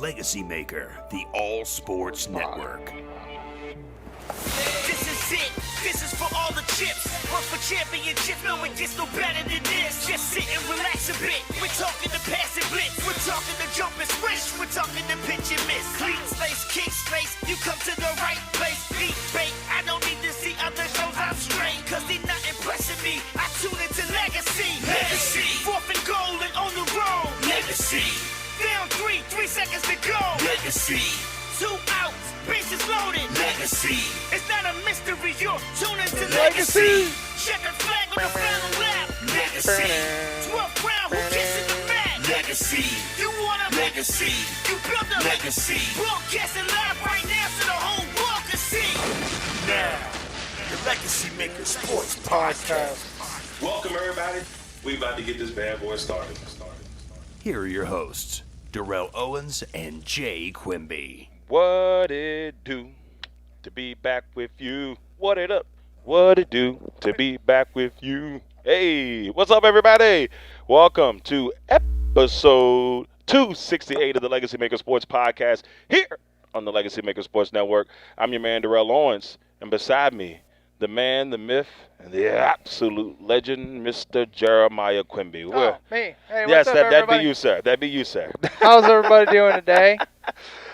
LegacyMaker, the All Sports Network. This is it. This is for all the chips. Work for championships. No, it gets no better than this. Just sit and relax a bit. We're talking the pass and blitz. We're talking the jump and swish. We're talking the pitch and miss. Clean space, kick space. You come to the right place. Eat bait. I don't need to see other shows. I'm straight. Cause they're not impressing me. I tune into Legacy. Legacy. Fourth and goal and on the road. Legacy. Down 3 seconds to go. Legacy. 2 outs, bases loaded. Legacy. It's not a mystery, you're tuning to Legacy. Checkered flag on the final lap. Legacy. 12th round, who gets in the mat? Legacy. You want a legacy. You build a legacy. Broadcasting live right now so the whole world can see. Now, the LegacyMaker Sports Podcast. Welcome, everybody. We about to get this bad boy started. Here are your hosts, Darrell Owens and Jay Quimby. What it do to be back with you? What it up? What it do to be back with you? Hey, what's up, everybody? Welcome to episode 268 of the LegacyMaker Sports Podcast here on the LegacyMaker Sports Network. I'm your man, Darrell Owens, and beside me, the man, the myth, and the absolute legend, Mr. Jeremiah Quimby. Oh, me. Hey, yes, what's up, that'd everybody? be you, sir. That'd be you, sir. How's everybody doing today?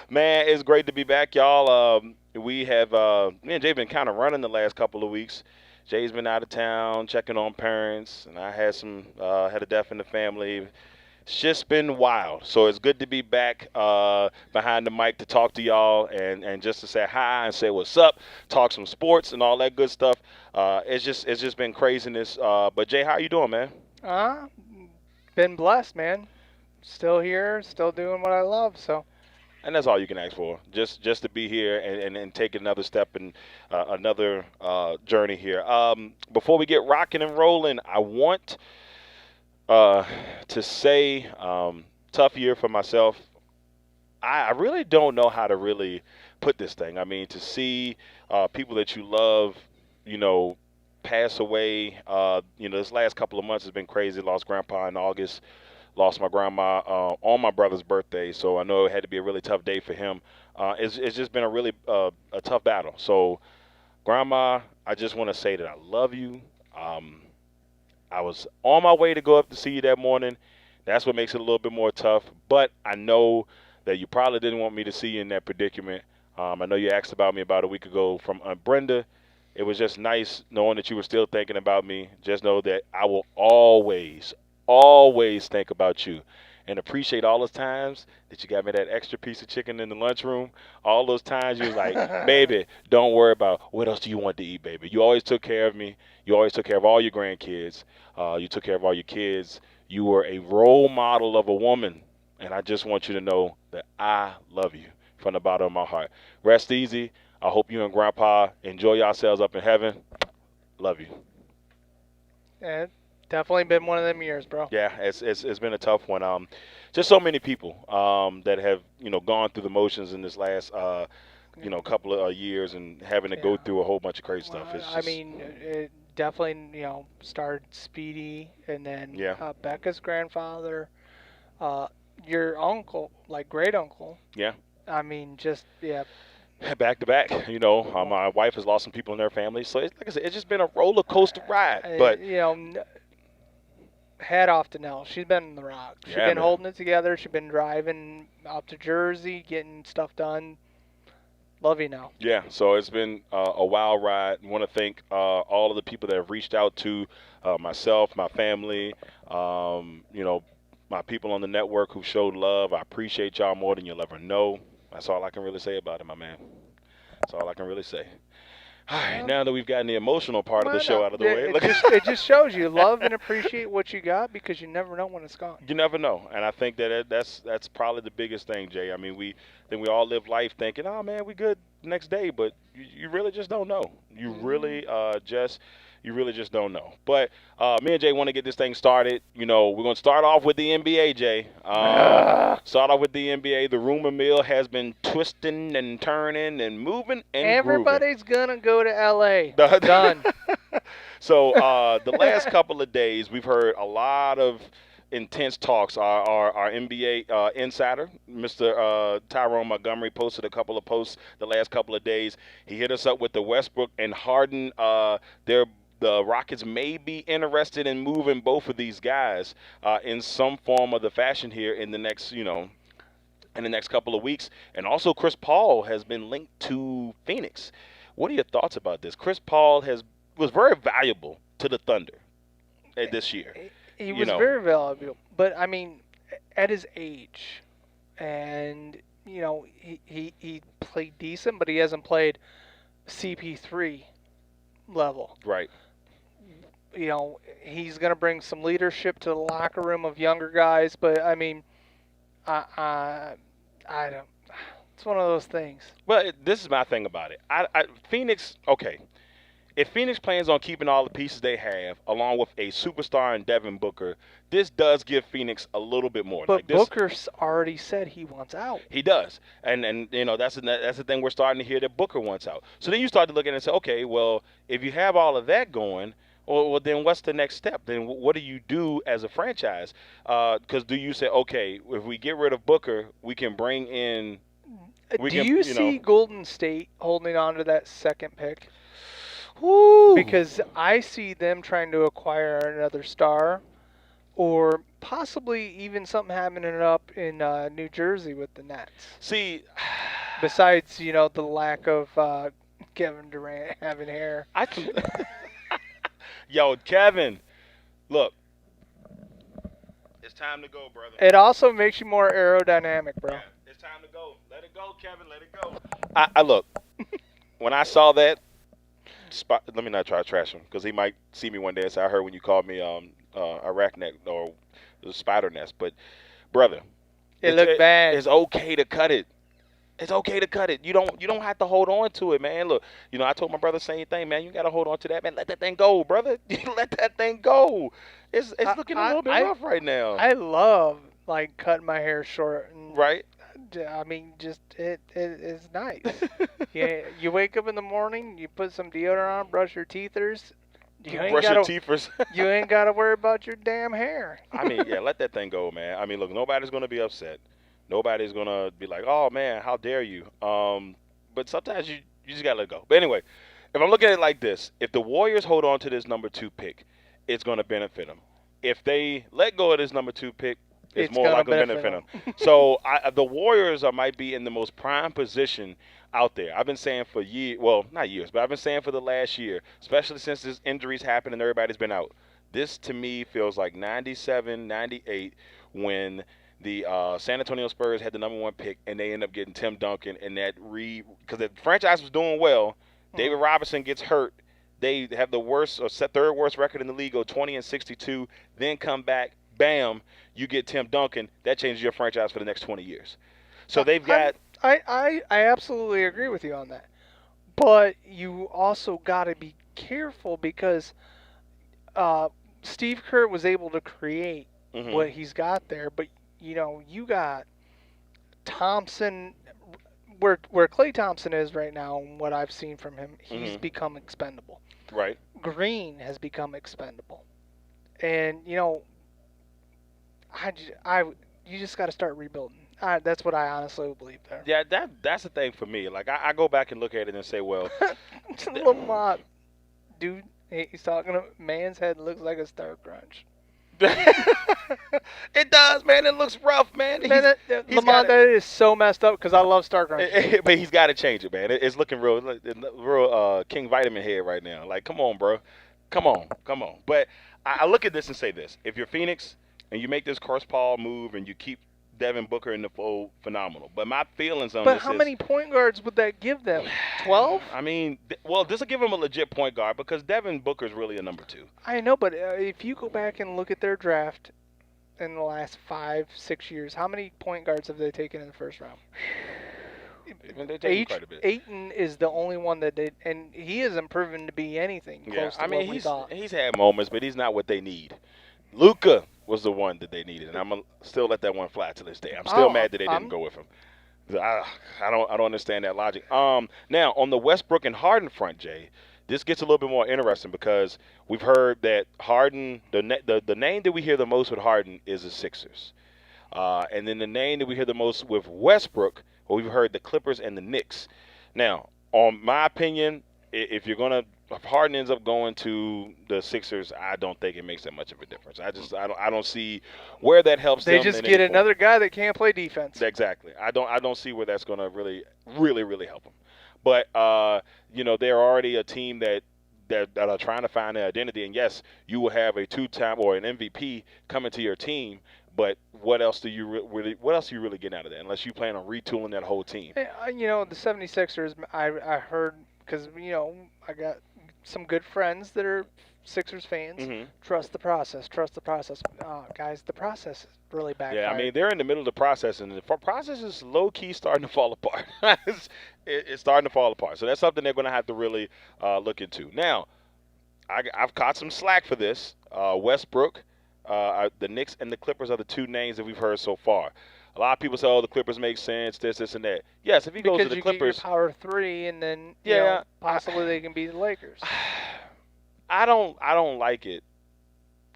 Man, it's great to be back, y'all. We have me and Jay been kind of running the last couple of weeks. Jay's been out of town, checking on parents, and I had had a death in the family. It's just been wild. So it's good to be back behind the mic to talk to y'all and just to say hi and say what's up, talk some sports and all that good stuff. It's just been craziness. But Jay, how you doing, man? Been blessed, man. Still here, still doing what I love, so. And that's all you can ask for, just to be here and take another step in another journey here. Before we get rocking and rolling, I want to say tough year for myself. I really don't know how to really put this thing. I mean, to see people that you love, pass away, this last couple of months has been crazy. Lost Grandpa in August. Lost my grandma on my brother's birthday, so I know it had to be a really tough day for him. It's just been a really a tough battle. So, Grandma, I just want to say that I love you. I was on my way to go up to see you that morning. That's what makes it a little bit more tough. But I know that you probably didn't want me to see you in that predicament. I know you asked about me about a week ago from Aunt Brenda. It was just nice knowing that you were still thinking about me. Just know that I will always think about you and appreciate all those times that you got me that extra piece of chicken in the lunchroom. All those times you was like, baby, don't worry about what else do you want to eat, baby. You always took care of me. You always took care of all your grandkids. You took care of all your kids. You were a role model of a woman, and I just want you to know that I love you from the bottom of my heart. Rest easy. I hope you and Grandpa enjoy yourselves up in heaven. Love you. Yeah, definitely been one of them years, bro. Yeah, it's been a tough one. Just so many people that have gone through the motions in this last couple of years and having to go through a whole bunch of crazy stuff. It definitely started Speedy, and then Becca's grandfather, your uncle, like great uncle. Yeah. I mean, back to back. My wife has lost some people in their family, so like I said, it's just been a roller coaster ride. But hat off to Nell. She's been in the rock. She's been holding it together. She's been driving out to Jersey, getting stuff done. Love you, Nell. Yeah, so it's been a wild ride. I want to thank all of the people that have reached out to myself, my family, my people on the network who showed love. I appreciate y'all more than you'll ever know. That's all I can really say about it, my man. That's all I can really say. All right, now that we've gotten the emotional part of the show out of the way. It just shows you love and appreciate what you got, because you never know when it's gone. You never know. And I think that's probably the biggest thing, Jay. I mean, we all live life thinking, oh, man, we good next day. But you really just don't know. You really you really just don't know. But me and Jay want to get this thing started. We're going to start off with the NBA, Jay. Start off with the NBA. The rumor mill has been twisting and turning and moving and Everybody's going to go to L.A. Done. So the last couple of days, we've heard a lot of intense talks. Our NBA insider, Mr. Tyrone Montgomery, posted a couple of posts the last couple of days. He hit us up with the Westbrook and Harden. The Rockets may be interested in moving both of these guys in some form of the fashion here in the next, in the next couple of weeks. And also Chris Paul has been linked to Phoenix. What are your thoughts about this? Chris Paul was very valuable to the Thunder this year. He was very valuable, but I mean, at his age, and he played decent, but he hasn't played CP3 level. Right. He's going to bring some leadership to the locker room of younger guys, but I mean, I don't. It's one of those things. Well, this is my thing about it. Phoenix, okay. If Phoenix plans on keeping all the pieces they have, along with a superstar in Devin Booker, this does give Phoenix a little bit more. But Booker's already said he wants out. He does, and that's the thing we're starting to hear, that Booker wants out. So then you start to look at it and say, okay, well, if you have all of that going, well, then what's the next step? Then what do you do as a franchise? Because do you say, okay, if we get rid of Booker, we can bring in? Do you see Golden State holding on to that second pick? Woo. Because I see them trying to acquire another star, or possibly even something happening up in New Jersey with the Nets. See, besides the lack of Kevin Durant having hair. Yo, Kevin, look, it's time to go, brother. It also makes you more aerodynamic, bro. Yeah, it's time to go. Let it go, Kevin. Let it go. I look, when I saw that. Let me not try to trash him, because he might see me one day and say, I heard when you called me a rat neck or a spider nest. But, brother, it looked bad. It's okay to cut it. It's okay to cut it. You don't have to hold on to it, man. Look, I told my brother the same thing, man. You got to hold on to that, man. Let that thing go, brother. Let that thing go. It's looking a little bit rough right now. I love, cutting my hair short. Right? I mean, just it is nice. Yeah, you wake up in the morning, you put some deodorant on, brush your teethers. You ain't got to worry about your damn hair. I mean, yeah, let that thing go, man. I mean, look, nobody's going to be upset. Nobody's going to be like, oh, man, how dare you. But sometimes you just got to let it go. But anyway, if I'm looking at it like this, if the Warriors hold on to this number 2 pick, it's going to benefit them. If they let go of this number 2 pick, it's more likely to benefit them. So the Warriors might be in the most prime position out there. I've been saying for years, well, not years, but I've been saying for the last year, especially since this injuries happened and everybody's been out. This, to me, feels like 97, 98, when the San Antonio Spurs had the number 1 pick and they end up getting Tim Duncan, and because the franchise was doing well, David Robinson gets hurt. They have the worst or third worst record in the league, go 20-62, then come back. Bam, you get Tim Duncan. That changes your franchise for the next 20 years. So they've got. I absolutely agree with you on that. But you also got to be careful, because Steve Kerr was able to create what he's got there. But, you got Thompson, where Klay Thompson is right now, and what I've seen from him, he's become expendable. Right. Green has become expendable. And, you just got to start rebuilding. That's what I honestly believe there. Yeah, that's the thing for me. Like, I go back and look at it and say, well, Lamont, dude, he's talking to man's head looks like a Star Crunch. It does, man. It looks rough, man. Lamont, that is so messed up, because I love Star Crunch. But he's got to change it, man. It's looking real King Vitamin head right now. Like, come on, bro. Come on. But I look at this and say this. If you're Phoenix and you make this Chris Paul move and you keep Devin Booker in the fold, phenomenal. But my feelings on this is... But how many point guards would that give them? 12? I mean, this will give them a legit point guard, because Devin Booker's really a number 2. I know, but if you go back and look at their draft in the last 5-6 years, how many point guards have they taken in the first round? Ayton is the only one that did, and he hasn't proven to be anything close to what we thought. He's had moments, but he's not what they need. Luka was the one that they needed, and I'm gonna still let that one fly to this day. I'm still mad that they didn't go with him. I don't understand that logic. Now on the Westbrook and Harden front, Jay, this gets a little bit more interesting because we've heard that Harden, the name that we hear the most with Harden is the Sixers. And then the name that we hear the most with Westbrook, we've heard the Clippers and the Knicks. Now, on my opinion, if Harden ends up going to the Sixers, I don't think it makes that much of a difference. I don't see where that helps them. They just get another guy that can't play defense. Exactly. I don't see where that's going to really help them. But they're already a team that are trying to find their identity. And yes, you will have a 2-time or an MVP coming to your team. But what else do you really get out of that? Unless you plan on retooling that whole team. The 76ers, I heard, because I got some good friends that are Sixers fans. Mm-hmm. Trust the process. Guys, the process is really backfired. Yeah, I mean, they're in the middle of the process, and the process is low-key starting to fall apart. It's starting to fall apart. So that's something they're going to have to really look into. Now, I've caught some slack for this. Westbrook, the Knicks, and the Clippers are the two names that we've heard so far. A lot of people say, "Oh, the Clippers make sense, this, and that." Yes, if he goes to the Clippers, because you get your power 3, and then possibly they can beat the Lakers. I don't like it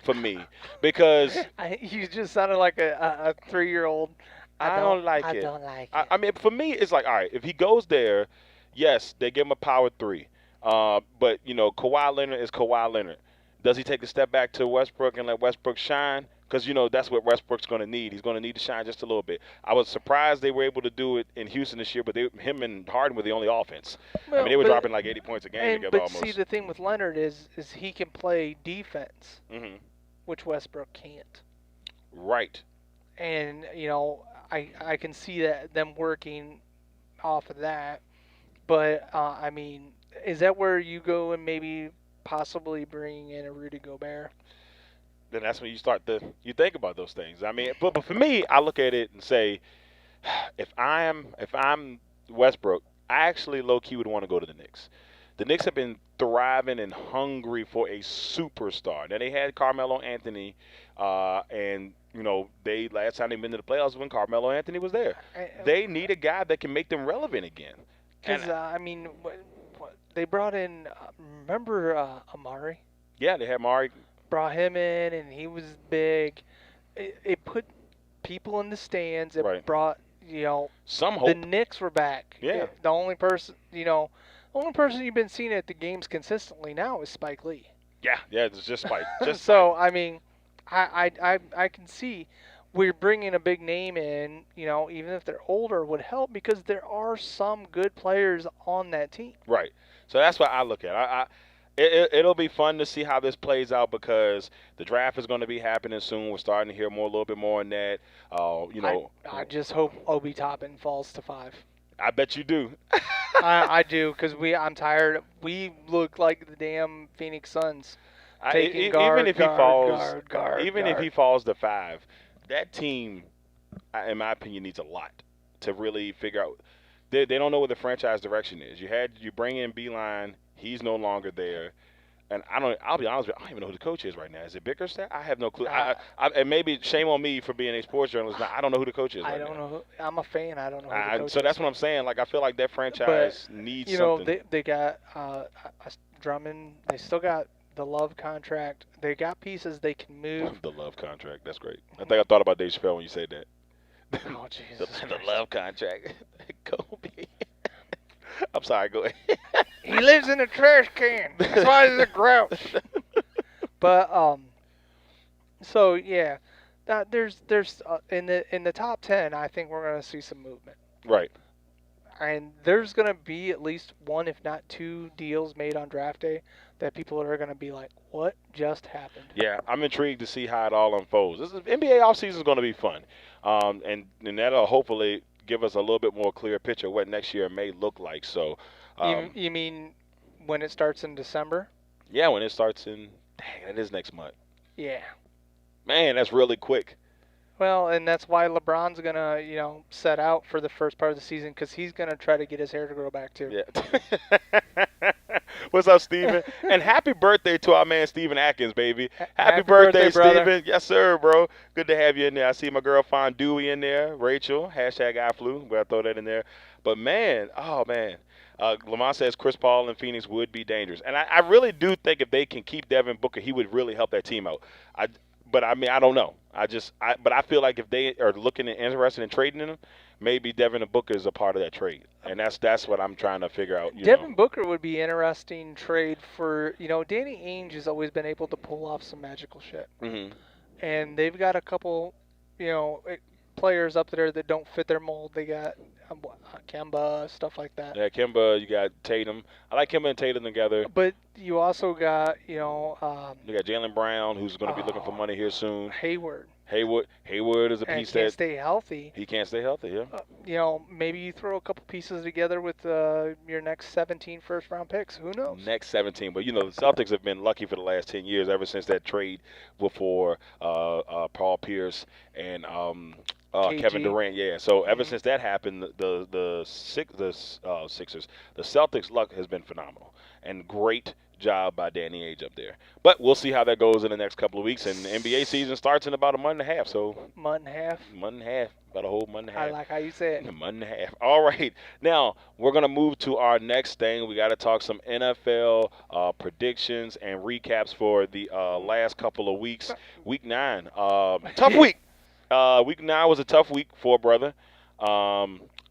for me because you just sounded like a 3-year-old. I don't like it. I don't like it. I mean, for me, it's like, all right, if he goes there, yes, they give him a power 3. But Kawhi Leonard is Kawhi Leonard. Does he take a step back to Westbrook and let Westbrook shine? Because, that's what Westbrook's going to need. He's going to need to shine just a little bit. I was surprised they were able to do it in Houston this year, but him and Harden were the only offense. Well, they were dropping like 80 points a game together almost. But see, the thing with Leonard is he can play defense, Mm-hmm. which Westbrook can't. Right. And, I can see them working off of that. But, I mean, is that where you go and maybe possibly bringing in a Rudy Gobert? Then that's when you think about those things. I mean, but for me, I look at it and say, if I'm Westbrook, I actually low key would want to go to the Knicks. The Knicks have been thriving and hungry for a superstar. Now they had Carmelo Anthony, and they last time they been to the playoffs when Carmelo Anthony was there. They need a guy that can make them relevant again. Because they brought in, remember Amari? Yeah, they had Amari. Brought him in, and he was big. It put people in the stands. It Right. brought, Some hope. the Knicks were back. Yeah. The only person, you've been seeing at the games consistently now is Spike Lee. Yeah, it's just like So, I mean, I can see we're bringing a big name in, even if they're older would help because there are some good players on that team. Right. So that's what I look at. It'll be fun to see how this plays out because the draft is going to be happening soon. We're starting to hear a little bit more on that. I just hope Obi Toppin falls to 5. I bet you do. I do because I'm tired. We look like the damn Phoenix Suns. Even if he falls to 5, that team, in my opinion, needs a lot to really figure out. They don't know what the franchise direction is. You bring in Beeline. He's no longer there. And I'll be honest with you, I don't even know who the coach is right now. Is it Bickerstaff? I have no clue. And maybe shame on me for being a sports journalist. I don't know who the coach is right now. I don't know. I'm a fan. I don't know who the coach is. So that's what I'm saying. Like, I feel like that franchise needs something. They got Drummond. They still got the Love contract. They got pieces they can move. The Love contract. That's great. I think I thought about Dave Chappelle when you said that. Oh, Jesus. the Love contract. Kobe. I'm sorry, go ahead. He lives in a trash can. That's why he's a grouch. But so yeah, there's in the top 10, I think we're gonna see some movement. Right. And there's gonna be at least one, if not 2, deals made on draft day that people are gonna be like, "What just happened?" Yeah, I'm intrigued to see how it all unfolds. NBA offseason is gonna be fun, and that'll hopefully give us a little bit more clear picture of what next year may look like. So, you mean when it starts in December? Yeah, when it starts in, dang, it is next month. Yeah. Man, that's really quick. Well, and that's why LeBron's gonna, set out for the first part of the season because he's gonna try to get his hair to grow back too. Yeah. What's up, Steven? And happy birthday to our man Steven Atkins, baby. Happy birthday, Steven. Yes, sir, bro. Good to have you in there. I see my girl Fondue in there. Rachel, #IFlew. We'll throw that in there. But, man, oh, man. Lamont says Chris Paul and Phoenix would be dangerous, and I really do think if they can keep Devin Booker, he would really help that team out. But I mean, I don't know. But I feel like if they are looking and interested in trading him, maybe Devin and Booker is a part of that trade, and that's what I'm trying to figure out. Devin Booker would be interesting trade for Danny Ainge has always been able to pull off some magical shit, and they've got a couple players up there that don't fit their mold. They got Kemba, stuff like that. Yeah, Kemba, you got Tatum. I like Kemba and Tatum together. But you also got, you got Jaylen Brown, who's going to be looking for money here soon. Hayward is a piece that can't stay healthy. He can't stay healthy, yeah. Maybe you throw a couple pieces together with your next 17 first-round picks. Who knows? Next 17. But, the Celtics have been lucky for the last 10 years, ever since that trade before Paul Pierce and Kevin Durant. Yeah, so ever since that happened, the Sixers, the Celtics' luck has been phenomenal. And great job by Danny Ainge up there. But we'll see how that goes in the next couple of weeks. And the NBA season starts in about a month and a half. So month and a half, about a whole month and a half. I like how you say it. A month and a half. All right. Now we're gonna move to our next thing. We got to talk some NFL predictions and recaps for the last couple of weeks. Week 9, tough week. Week 9 was a tough week for a brother.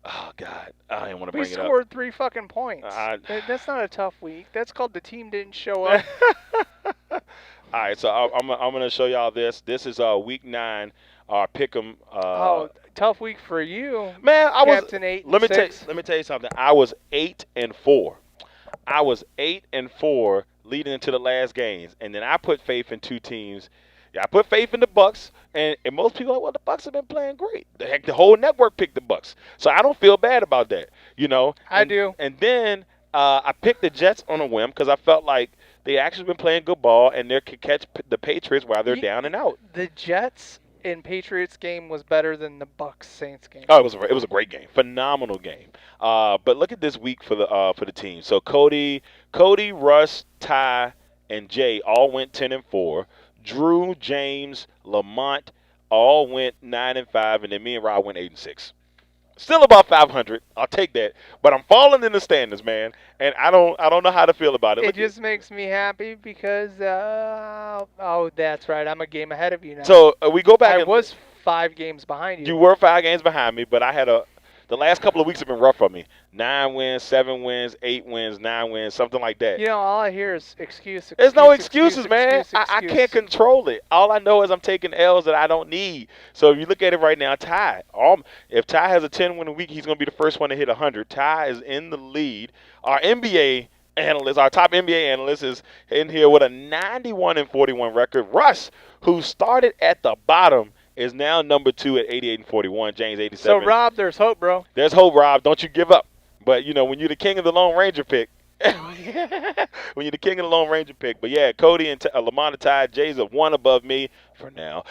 Oh, God. I didn't want to bring it up. We scored 3 fucking points. That's not a tough week. That's called the team didn't show up. All right, so I'm going to show y'all this. This is Week 9, our Pick'em. Tough week for you. Man, I was Captain 8 let me and tell you something. I was 8-4. I was 8-4 leading into the last games, and then I put faith in 2 teams. Yeah, I put faith in the Bucs, and most people are like, well, the Bucs have been playing great. The whole network picked the Bucs, so I don't feel bad about that, I do. And then I picked the Jets on a whim because I felt like they actually been playing good ball, and they could catch the Patriots while they're down and out. The Jets and Patriots game was better than the Bucs Saints game. Oh, it was a great game, phenomenal game. But look at this week for the team. So Cody, Russ, Ty, and Jay all went 10-4. Drew, James, Lamont all went 9-5, and then me and Rob went 8-6. Still about 500. I'll take that, but I'm falling in the standings, man, and I don't know how to feel about it. It just makes me happy because that's right. I'm a game ahead of you now. So we go back. I was 5 games behind you. You were 5 games behind me, but I had the last couple of weeks have been rough for me. 9 wins, 7 wins, 8 wins, 9 wins, something like that. All I hear is excuse. There's no excuses, man. I can't control it. All I know is I'm taking L's that I don't need. So if you look at it right now, Ty. If Ty has a 10-win week, he's going to be the first one to hit 100. Ty is in the lead. Our top NBA analyst is in here with a 91-41 record. Russ, who started at the bottom, is now number 2 at 88-41. James 87. So Rob, there's hope, bro. There's hope, Rob. Don't you give up. But when you're the king of the Lone Ranger pick, But yeah, Cody and Lamont and Ty. Jay's 1 above me for now.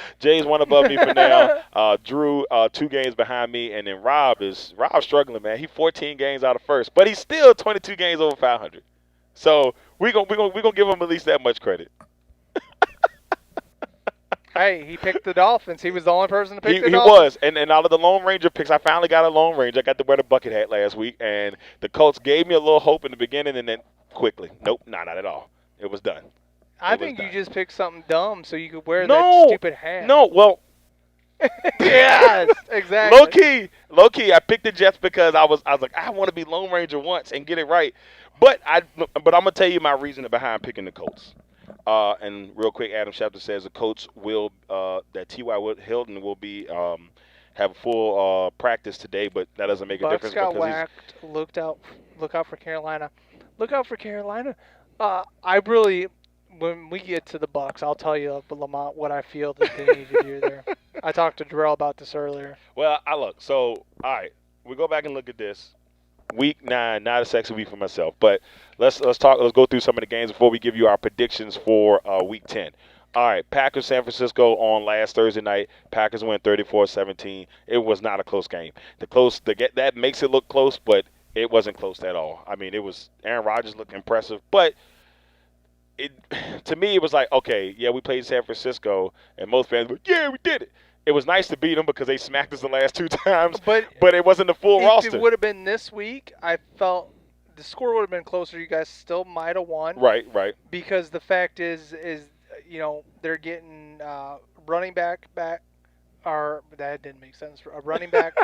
Drew 2 games behind me, and then Rob's struggling, man. He's 14 games out of first, but he's still 22 games over 500. So we're gonna give him at least that much credit. Hey, he picked the Dolphins. He was the only person to pick the Dolphins. He was. And out of the Lone Ranger picks, I finally got a Lone Ranger. I got to wear the bucket hat last week, and the Colts gave me a little hope in the beginning, and then quickly, nope, not at all. It was done. I think you just picked something dumb so you could wear that stupid hat. No, well. Yes, exactly. Low key, I picked the Jets because I was like, I want to be Lone Ranger once and get it right. But I'm going to tell you my reasoning behind picking the Colts. And real quick, Adam Schefter says the Colts will that T.Y. Hilton will be have a full practice today, but that doesn't make a difference. Bucks got whacked. Look out for Carolina. Look out for Carolina. When we get to the Bucks, I'll tell you, Lamont, what I feel that they need to do there. I talked to Darrell about this earlier. Well, all right, we go back and look at this. Week 9, not a sexy week for myself, but let's go through some of the games before we give you our predictions for Week 10. All right, Packers San Francisco on last Thursday night. Packers win 34-17. It was not a close game. That makes it look close, but it wasn't close at all. I mean, it was Aaron Rodgers looked impressive, but to me it was like, okay, yeah, we played San Francisco, and most fans were, yeah, we did it. It was nice to beat them because they smacked us the last 2 times, but it wasn't the full roster. If it would have been this week, I felt the score would have been closer. You guys still might have won. Right. Because the fact is they're getting running back, or that didn't make sense. A running back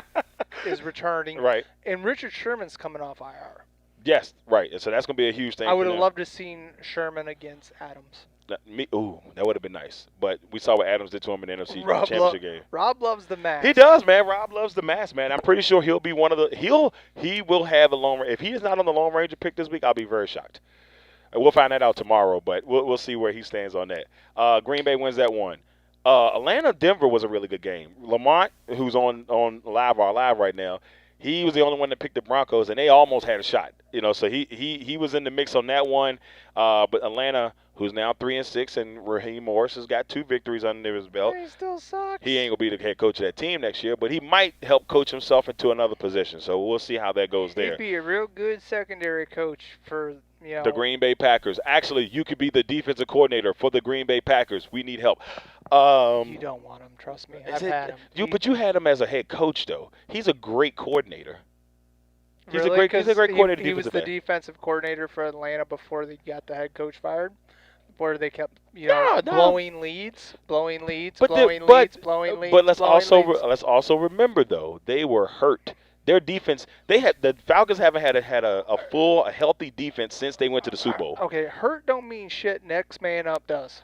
is returning. Right. And Richard Sherman's coming off IR. Yes, right. So that's going to be a huge thing. I would have loved to have seen Sherman against Adams. That would have been nice. But we saw what Adams did to him in the NFC Championship game. Rob loves the mask. He does, man. Rob loves the mask, man. I'm pretty sure he'll be one of the he will have a long range. If he is not on the Lone Ranger pick this week, I'll be very shocked. We'll find that out tomorrow, but we'll see where he stands on that. Green Bay wins that one. Atlanta-Denver was a really good game. Lamont, who's on live right now, he was the only one that picked the Broncos, and they almost had a shot. So he was in the mix on that one. But Atlanta, who's now 3-6, and Raheem Morris has got 2 victories under his belt. He still sucks. He ain't gonna be the head coach of that team next year, but he might help coach himself into another position. So we'll see how that goes there. He'd be a real good secondary coach for the Green Bay Packers. Actually, you could be the defensive coordinator for the Green Bay Packers. We need help. You don't want him, trust me. I've had him. But you had him as a head coach, though. He's a great coordinator. He's really? a great coordinator. He was the defensive coordinator for Atlanta before they got the head coach fired. Where they kept, blowing leads. But let's also remember, though, they were hurt. Their defense, the Falcons haven't had a healthy defense since they went to the Super Bowl. Okay, hurt don't mean shit. Next man up does.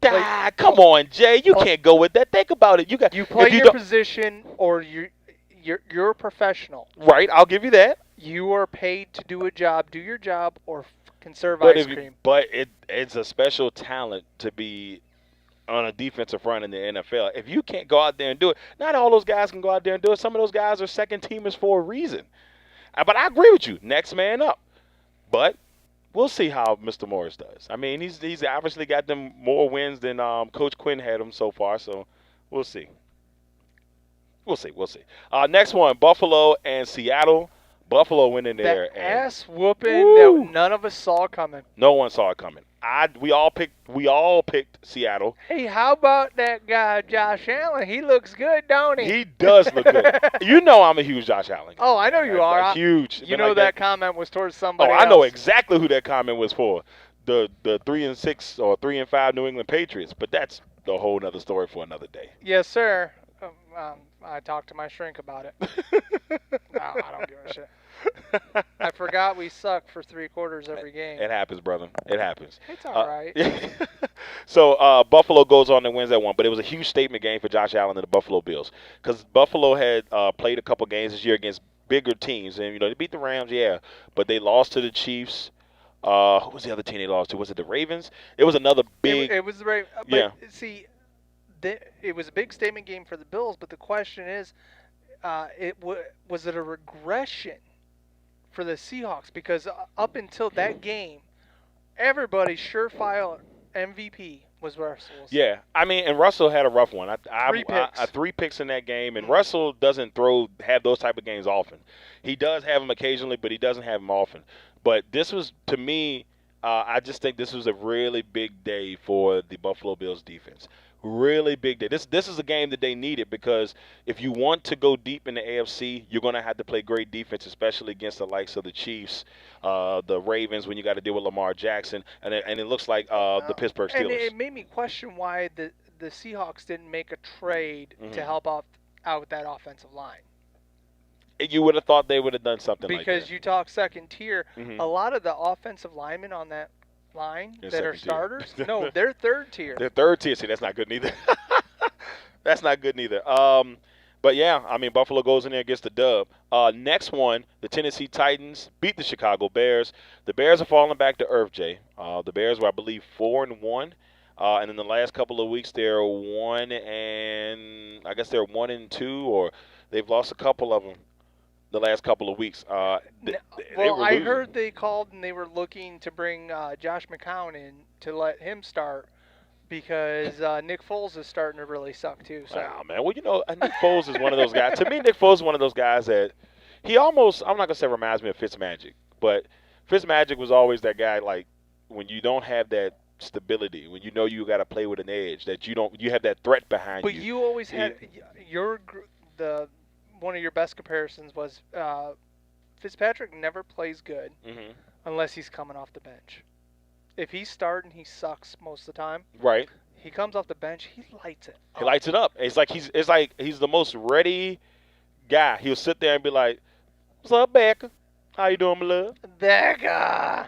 Come on, Jay, you can't go with that. Think about it. You play your position, or you're a professional. Right, I'll give you that. You are paid to do a job. Do your job, or conserve ice cream. But it's a special talent to be on a defensive front in the NFL. If you can't go out there and do it, not all those guys can go out there and do it. Some of those guys are second teamers for a reason. But I agree with you. Next man up. But we'll see how Mr. Morris does. I mean, he's obviously got them more wins than Coach Quinn had him so far. So we'll see. We'll see. Next one, Buffalo and Seattle. Buffalo went in there. That ass whooping that none of us saw coming. No one saw it coming. We all picked Seattle. Hey, how about that guy Josh Allen? He looks good, don't he? He does look good. I'm a huge Josh Allen guy. Oh, I know you are. Huge. That comment was towards somebody else. I know exactly who that comment was for. The 3-6 or 3-5 New England Patriots. But that's a whole other story for another day. Yes, sir. I talked to my shrink about it. No, I don't give a shit. I forgot we suck for 3 quarters every game. It happens, brother. It happens. It's all right. So Buffalo goes on and wins that one, but it was a huge statement game for Josh Allen and the Buffalo Bills because Buffalo had played a couple games this year against bigger teams, and they beat the Rams, but they lost to the Chiefs. Who was the other team they lost to? Was it the Ravens? It was another big. It was the Ravens. But see, it was a big statement game for the Bills, but the question is, was it a regression for the Seahawks? Because up until that game, everybody's surefire MVP was Russell. Yeah, I mean, and Russell had a rough one. 3 picks. 3 picks in that game, and Russell doesn't have those type of games often. He does have them occasionally, but he doesn't have them often. But this was, to me, I just think this was a really big day for the Buffalo Bills defense. Really big day. This is a game that they needed because if you want to go deep in the AFC, you're going to have to play great defense, especially against the likes of the Chiefs, the Ravens when you got to deal with Lamar Jackson, and it looks like the Pittsburgh Steelers. And it made me question why the Seahawks didn't make a trade to help out that offensive line. You would have thought they would have done something like that. Because you talk second tier, a lot of the offensive linemen on that line that are starters, no, they're third tier. They're third tier. See, that's not good neither. That's not good neither. But yeah, I mean, Buffalo goes in there and gets the dub. Next one, the Tennessee Titans beat the Chicago Bears. The Bears are falling back to earth, Jay. The Bears were, I believe, 4-1. And in the last couple of weeks, they're 1-2, or they've lost a couple of them the last couple of weeks. I heard they called and they were looking to bring Josh McCown in to let him start because Nick Foles is starting to really suck too. So. Wow, man. Well, Nick Foles is one of those guys. To me, Nick Foles is one of those guys that he almost, I'm not going to say reminds me of Fitzmagic, but Fitzmagic was always that guy, like, when you don't have that stability, when you know you got to play with an edge, that you have that threat behind you. But you always had one of your best comparisons was Fitzpatrick never plays good Mm-hmm. unless he's coming off the bench. If he's starting, he sucks most of the time. Right. He comes off the bench, he lights it up. He lights it up. It's like he's the most ready guy. He'll sit there and be like, "What's up, Becca? How you doing, my love?" Becca.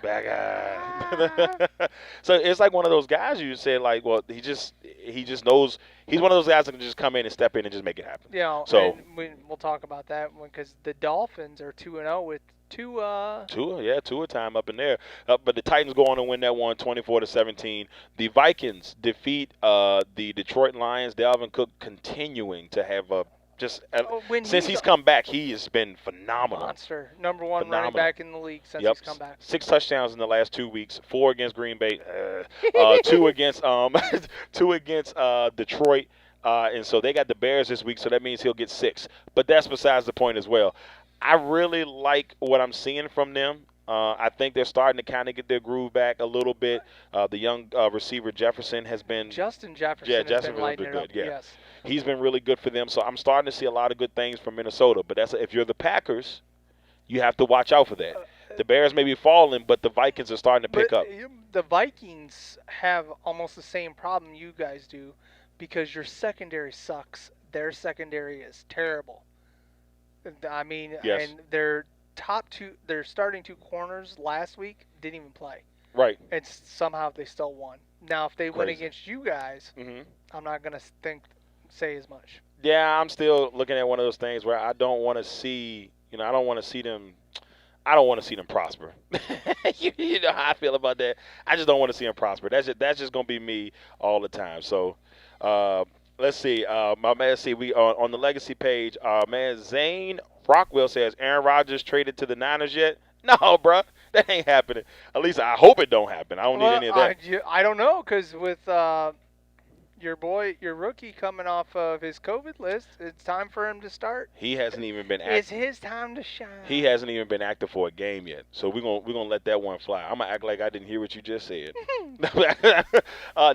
So it's like one of those guys you say, like, well, he just knows. He's one of those guys that can just come in and step in and just make it happen. You know, So we'll talk about that one because the Dolphins are 2-0 with Tua time up in there. But the Titans go on to win that one, 24-17. The Vikings defeat the Detroit Lions. Dalvin Cook continuing to have a since he's come back, he has been phenomenal. Monster, number one running back in the league since he's come back. 6 touchdowns in the last 2 weeks. 4 against Green Bay, 2 against Detroit, and so they got the Bears this week. So that means he'll get 6. But that's besides the point as well. I really like what I'm seeing from them. I think they're starting to kind of get their groove back a little bit. The young receiver Jefferson has been Justin Jefferson has been lighting it up. Yeah. Yes. He's been really good for them. So I'm starting to see a lot of good things from Minnesota. But if you're the Packers, you have to watch out for that. The Bears may be falling, but the Vikings are starting to pick up. The Vikings have almost the same problem you guys do because your secondary sucks. Their secondary is terrible. I mean, yes. And their starting 2 corners last week didn't even play. Right. And somehow they still won. Now, if they win against you guys, mm-hmm. I'm not going to say as much. Yeah, I'm still looking at one of those things where I don't want to see, I don't want to see them prosper. You know how I feel about that. I just don't want to see them prosper. That's just going to be me all the time. So, let's see. My man, we on the legacy page. Man, Zane Rockwell says Aaron Rodgers traded to the Niners yet? No, bro, that ain't happening. At least I hope it don't happen. I don't need any of that. I don't know because with your rookie coming off of his COVID list, it's time for him to start. He hasn't even been active. It's his time to shine. He hasn't even been active for a game yet. So we're gonna let that one fly. I'm gonna act like I didn't hear what you just said.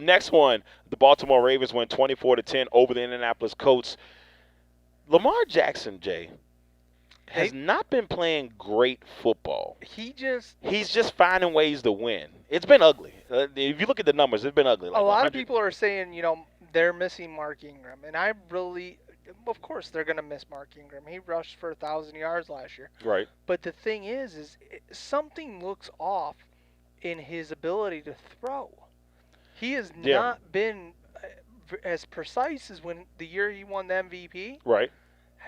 Next one, the Baltimore Ravens win 24-10 over the Indianapolis Colts. Lamar Jackson, Jay, has not been playing great football. He's just finding ways to win. It's been ugly. If you look at the numbers, it's been ugly. Like a lot of people are saying, they're missing Mark Ingram, and I really, of course, they're going to miss Mark Ingram. He rushed for 1,000 yards last year. Right. But the thing is something looks off in his ability to throw. He has not been as precise as when the year he won the MVP. Right.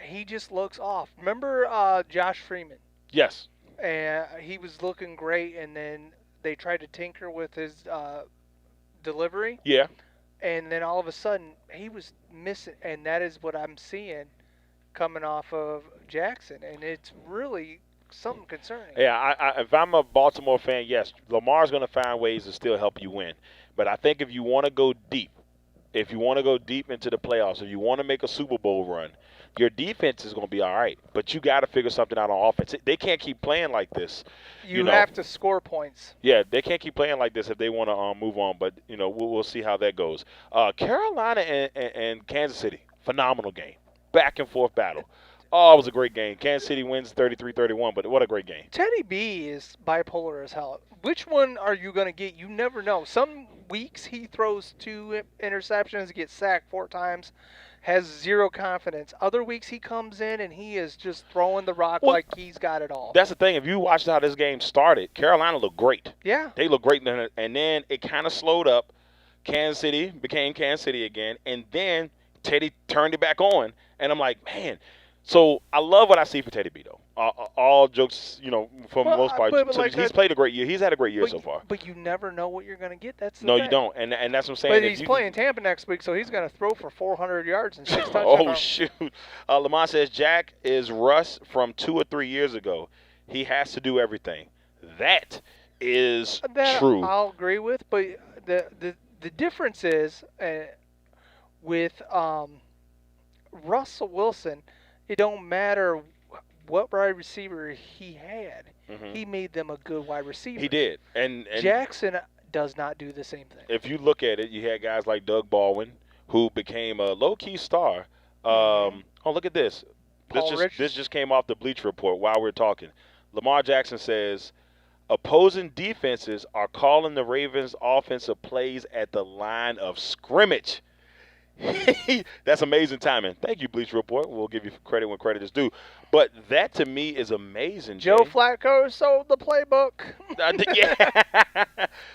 He just looks off. Remember Josh Freeman? Yes. And he was looking great, and then they tried to tinker with his delivery. Yeah. And then all of a sudden, he was missing, and that is what I'm seeing coming off of Jackson, and it's really something concerning. Yeah, if I'm a Baltimore fan, yes, Lamar's going to find ways to still help you win. But I think if you want to go deep into the playoffs, if you want to make a Super Bowl run, your defense is going to be all right. But you got to figure something out on offense. They can't keep playing like this. You have to score points. Yeah, they can't keep playing like this if they want to move on. But, we'll see how that goes. Carolina and Kansas City, phenomenal game. Back and forth battle. Oh, it was a great game. Kansas City wins 33-31, but what a great game. Teddy B is bipolar as hell. Which one are you going to get? You never know. Some weeks he throws 2 interceptions, gets sacked 4 times, has 0 confidence. Other weeks he comes in and he is just throwing the rock like he's got it all. That's the thing. If you watched how this game started, Carolina looked great. Yeah. They looked great. And then it kind of slowed up. Kansas City became Kansas City again. And then Teddy turned it back on. And I'm like, man. So I love what I see for Teddy B, though. All jokes, for the most part. He's played a great year. He's had a great year so far. But you never know what you're going to get. That's the thing. You don't. And that's what I'm saying. But he's playing Tampa next week, so he's going to throw for 400 yards and 6 touchdowns. Oh, shoot. Lamont says Jack is Russ from 2 or 3 years ago. He has to do everything. That is true. I'll agree with. But the difference is with Russell Wilson, it don't matter what wide receiver he had. Mm-hmm. He made them a good wide receiver. He did. And Jackson does not do the same thing. If you look at it, you had guys like Doug Baldwin, who became a low-key star. Oh, look at this. This just came off the Bleacher Report while we're talking. Lamar Jackson says, opposing defenses are calling the Ravens' offensive plays at the line of scrimmage. That's amazing timing. Thank you, Bleach Report. We'll give you credit when credit is due. But that to me is amazing. Joe Jay. Flacco sold the playbook. Yeah.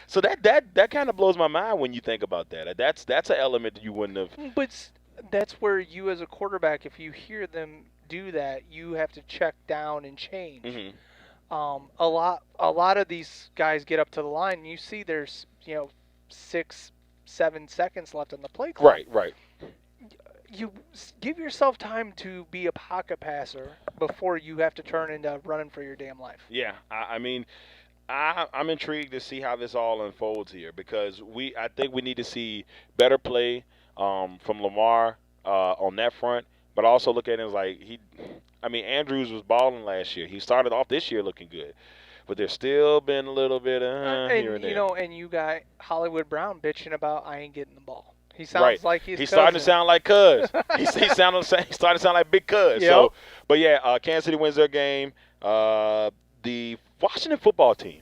So that kind of blows my mind when you think about that. That's an element that you wouldn't have. But that's where you, as a quarterback, if you hear them do that, you have to check down and change. Mm-hmm. A lot of these guys get up to the line, and you see there's 6-7 seconds left on the play clock. Right. You give yourself time to be a pocket passer before you have to turn into running for your damn life. Yeah, I mean, I'm intrigued to see how this all unfolds here because I think we need to see better play from Lamar on that front, but also look at it as like Andrews was balling last year. He started off this year looking good, but there's still been a little bit of here and there. And you got Hollywood Brown bitching about I ain't getting the ball. He sounds right. like he's starting to sound like Cuz. He's starting to sound like Big Cuz. Yep. So, but yeah, Kansas City wins their game. The Washington football team.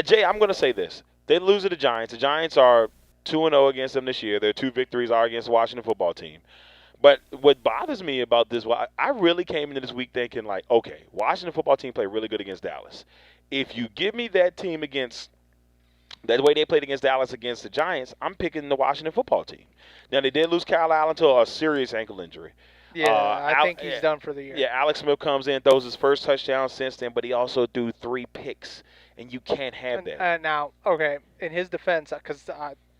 Jay, I'm going to say this. They lose to the Giants. The Giants are 2-0 against them this year. Their 2 victories are against the Washington football team. But what bothers me about this, I really came into this week thinking like, okay, Washington football team played really good against Dallas. If you give me that team against that way they played against Dallas against the Giants, I'm picking the Washington football team. Now, they did lose Kyle Allen to a serious ankle injury. Yeah, I think he's done for the year. Yeah, Alex Smith comes in, throws his first touchdown since then, but he also threw 3 picks, and you can't have that. Now, okay, in his defense, because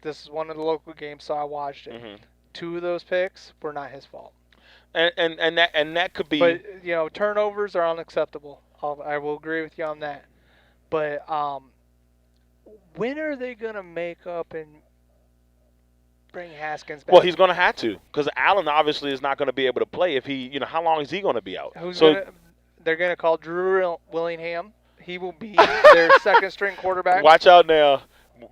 this is one of the local games, so I watched it. Mm-hmm. 2 of those picks were not his fault. And that could be. But turnovers are unacceptable. I will agree with you on that. But when are they gonna make up and bring Haskins back? Well, he's gonna have to because Allen obviously is not gonna be able to play if he. How long is he gonna be out? They're gonna call Drew Willingham. He will be their second string quarterback. Watch out now.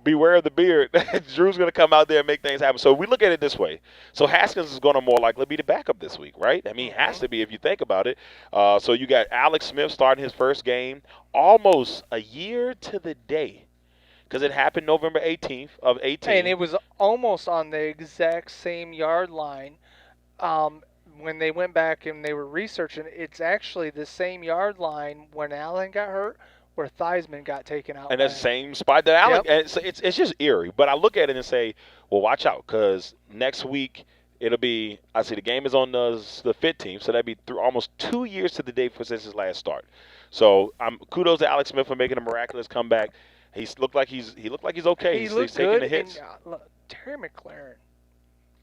Beware of the beard. Drew's going to come out there and make things happen. So we look at it this way. So Haskins is going to more likely be the backup this week, right? I mean, he has to be if you think about it. So you got Alex Smith starting his first game almost a year to the day because it happened November 18th of 18. And it was almost on the exact same yard line. When they went back and they were researching, it's actually the same yard line when Allen got hurt where Theismann got taken out. And that same spot that Allen, Yep. and it's just eerie. But I look at it and say, well, watch out because next week it'll be, I see the game is on the 15th, so that'd be through almost 2 years to the day since his last start. So kudos to Alex Smith for making a miraculous comeback. He looked like he's okay. He He's looked taking good. the hits. And, look, Terry McLaurin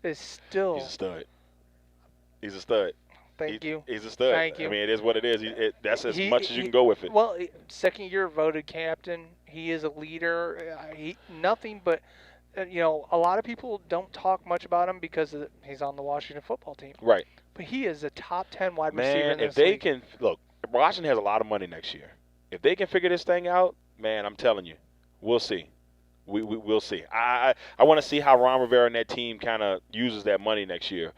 is still. He's a stud. He's a stud. Thank you. He's a stud. Thank you. I mean, it is what it is. That's as much as you can go with it. Well, second year voted captain. He is a leader. Nothing but, a lot of people don't talk much about him because he's on the Washington football team. Right. But he is a top 10 wide receiver in Man, if this they league. can look, Washington has a lot of money next year. If they can figure this thing out, man, I'm telling you, we'll see. We'll see. I want to see how Ron Rivera and that team kind of uses that money next year.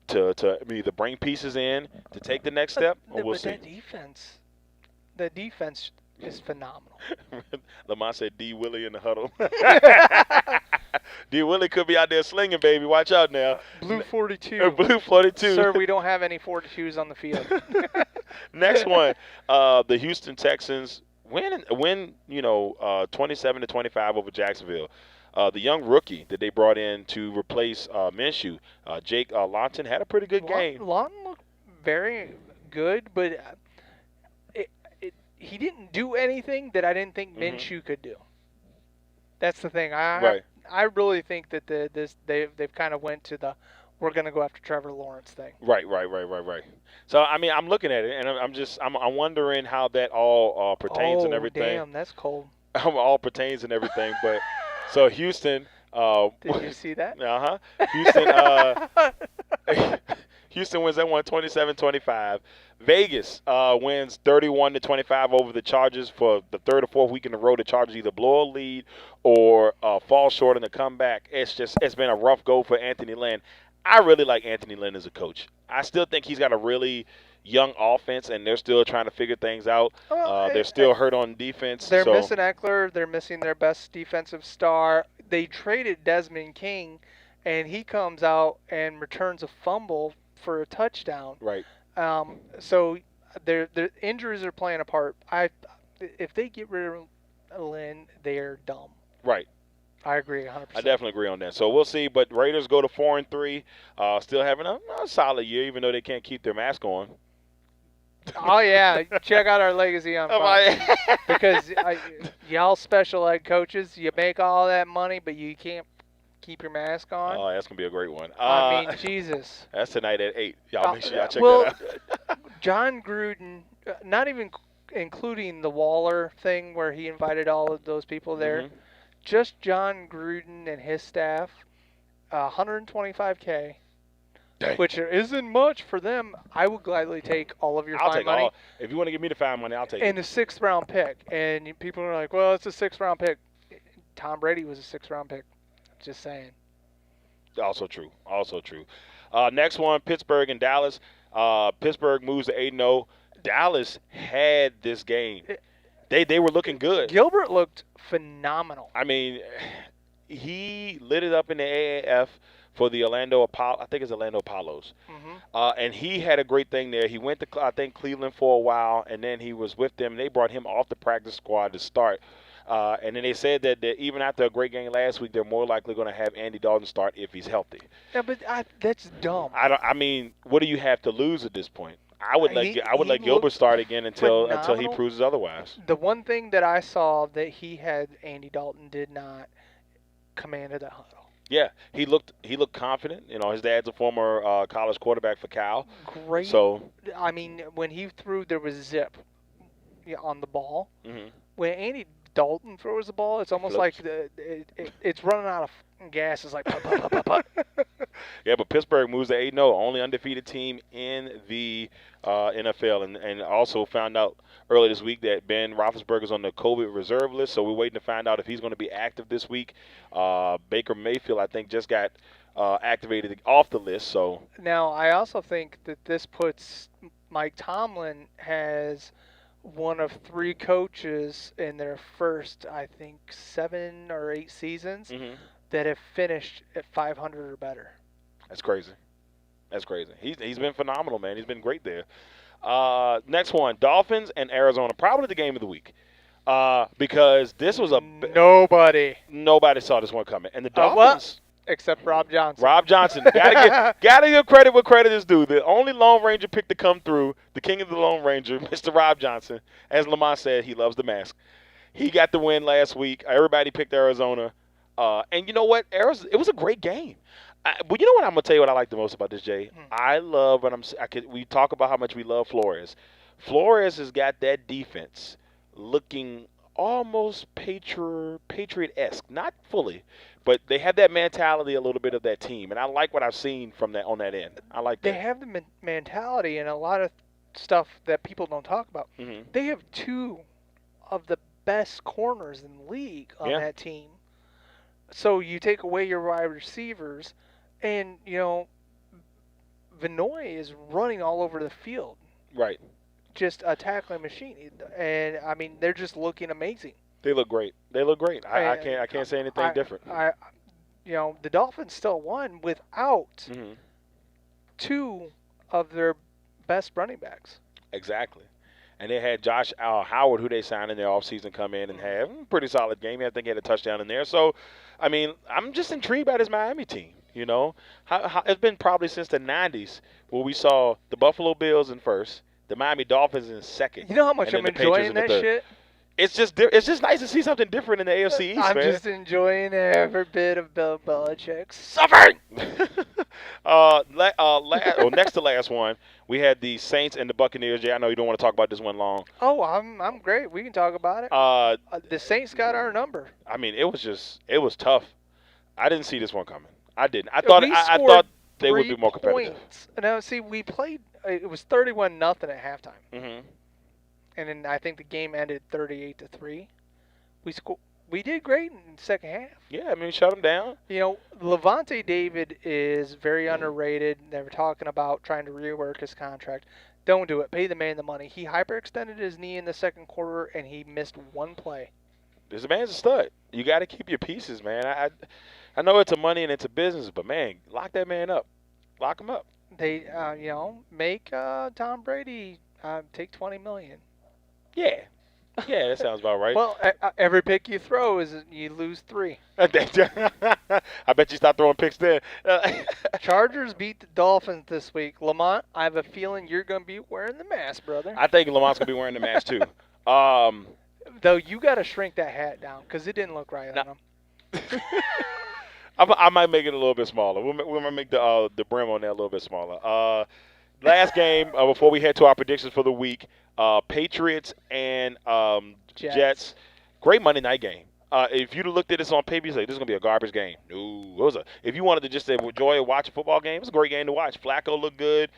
To either bring pieces in to take the next step, or we'll see. That defense is phenomenal. Lamont said D. Willie in the huddle. D. Willie could be out there slinging, baby. Watch out now. Blue 42. Blue 42. Sir, we don't have any 42s on the field. Next one, the Houston Texans win 27-25 over Jacksonville. The young rookie that they brought in to replace Minshew, Jake Lawton, had a pretty good game. Lawton looked very good, but he didn't do anything that I didn't think Minshew could do. That's the thing. I really think that they've kind of went to the we're going to go after Trevor Lawrence thing. Right. So I mean, I'm looking at it, and I'm wondering how that all pertains and everything. Oh, damn, that's cold. All pertains and everything, but. So Houston. Did you see that? Houston wins that one 27-25. Vegas wins 31-25 over the Chargers for the third or fourth week in a row. The Chargers either blow a lead or fall short in the comeback. It's been a rough go for Anthony Lynn. I really like Anthony Lynn as a coach. I still think he's got a really young offense, and they're still trying to figure things out. Well, They're still hurt on defense. They're so. missing Eckler. They're missing their best defensive star. They traded Desmond King, and he comes out and returns a fumble for a touchdown. Right. So their injuries are playing a part. If they get rid of Lynn, they're dumb. Right. I agree 100%. I definitely agree on that. So we'll see. But Raiders go to 4-3, still having a solid year, even though they can't keep their mask on. Oh, yeah. Check out our legacy on Fox. Because y'all special ed coaches, you make all that money, but you can't keep your mask on. Oh, that's going to be a great one. I mean, Jesus. That's tonight at 8. Y'all make sure y'all check that out. John Gruden, not even including the Waller thing where he invited all of those people there, Mm-hmm. just John Gruden and his staff, $125K. Dang. Which isn't much for them. I would gladly take all of your I'll fine take money. all. If you want to give me the fine money, I'll take and it. a 6th-round pick. And people are like, well, it's a 6th-round pick. Tom Brady was a 6th-round pick. Just saying. Also true. Also true. Next one, Pittsburgh and Dallas. Pittsburgh moves to 8-0. Dallas had this game. They were looking good. Gilbert looked phenomenal. I mean, he lit it up in the AAF for the Orlando Apollo. I think it's Orlando Apollos. Mm-hmm. And he had a great thing there. He went to, I think, Cleveland for a while, and then he was with them. They brought him off the practice squad to start. And then they said that even after a great game last week, they're more likely going to have Andy Dalton start if he's healthy. Yeah, but that's dumb. I mean, what do you have to lose at this point? I would let Gilbert looked start again until he phenomenal. proves otherwise. The one thing that I saw that he had, Andy Dalton did not commanded the huddle. Yeah, he looked confident. You know, his dad's a former college quarterback for Cal. Great. So I mean, when he threw, there was zip on the ball. Mm-hmm. When Andy Dalton throws the ball, it's almost like it's running out of gas. It's like, putt. Yeah, but Pittsburgh moves to 8-0, only undefeated team in the NFL, and also found out earlier this week that Ben Roethlisberger's on the COVID reserve list, so we're waiting to find out if he's going to be active this week. Baker Mayfield, I think, just got activated off the list. So Now, I also think that this puts Mike Tomlin has one of 3 coaches in their first, I think, 7 or 8 seasons that have finished at 500 or better. That's crazy. That's crazy. He's been phenomenal, man. He's been great there. Next one, Dolphins and Arizona, probably the game of the week, because this was Nobody saw this one coming, and the well, Dolphins. except Rob Johnson. Rob Johnson, gotta give credit where credit is due. The only Lone Ranger pick to come through, the king of the Lone Ranger, Mr. Rob Johnson. As Lamont said, he loves the mask. He got the win last week. Everybody picked Arizona, and you know what? It was a great game. But you know what? I'm gonna tell you what I like the most about this, Jay. I love when we talk about how much we love Flores. Flores has got that defense looking almost Patriot-esque, not fully, but they have that mentality, a little bit of that team, and I like what I've seen from that on that end. I like that. They have the mentality and a lot of stuff that people don't talk about. Mm-hmm. They have 2 of the best corners in the league on that team. So you take away your wide receivers, and, you know, Vinoy is running all over the field. Right. Just a tackling machine. And, I mean, they're just looking amazing. They look great. I can't say anything different. You know, the Dolphins still won without 2 of their best running backs. Exactly. And they had Josh Howard, who they signed in their offseason, come in and have a pretty solid game. I think he had a touchdown in there. So, I mean, I'm just intrigued by this Miami team. You know, it's been probably since the 90s where we saw the Buffalo Bills in first, the Miami Dolphins in second. You know how much I'm enjoying that shit? It's just nice to see something different in the AFC East, I'm man. just enjoying every bit of Bill Belichick's suffering. Next to last one, we had the Saints and the Buccaneers. Jay, I know you don't want to talk about this one long. Oh, I'm great. We can talk about it. The Saints got our number. I mean, it was tough. I didn't see this one coming. I didn't. I thought they would be more competitive. Now, see, we played. It was 31-0 at halftime. Mm-hmm. And then I think the game ended 38-3. We did great in the second half. Yeah, I mean, shut them down. You know, Levante David is very underrated. They were talking about trying to rework his contract. Don't do it. Pay the man the money. He hyperextended his knee in the second quarter, and he missed one play. This man's a stud. You got to keep your pieces, man. I know it's a money and it's a business, but, man, lock that man up. Lock him up. They, make Tom Brady take $20 million. Yeah. Yeah, that sounds about right. Well, every pick you throw is you lose 3. I bet you stop throwing picks then. Chargers beat the Dolphins this week. Lamont, I have a feeling you're going to be wearing the mask, brother. I think Lamont's going to be wearing the mask, too. Though you got to shrink that hat down because it didn't look right on him. I might make it a little bit smaller. We'll make the brim on that a little bit smaller. Last game before we head to our predictions for the week, Patriots and Jets. Great Monday night game. If you'd have looked at this on paper, you'd say this is going to be a garbage game. No, if you wanted to just enjoy watch a football game, it's a great game to watch. Flacco looked good.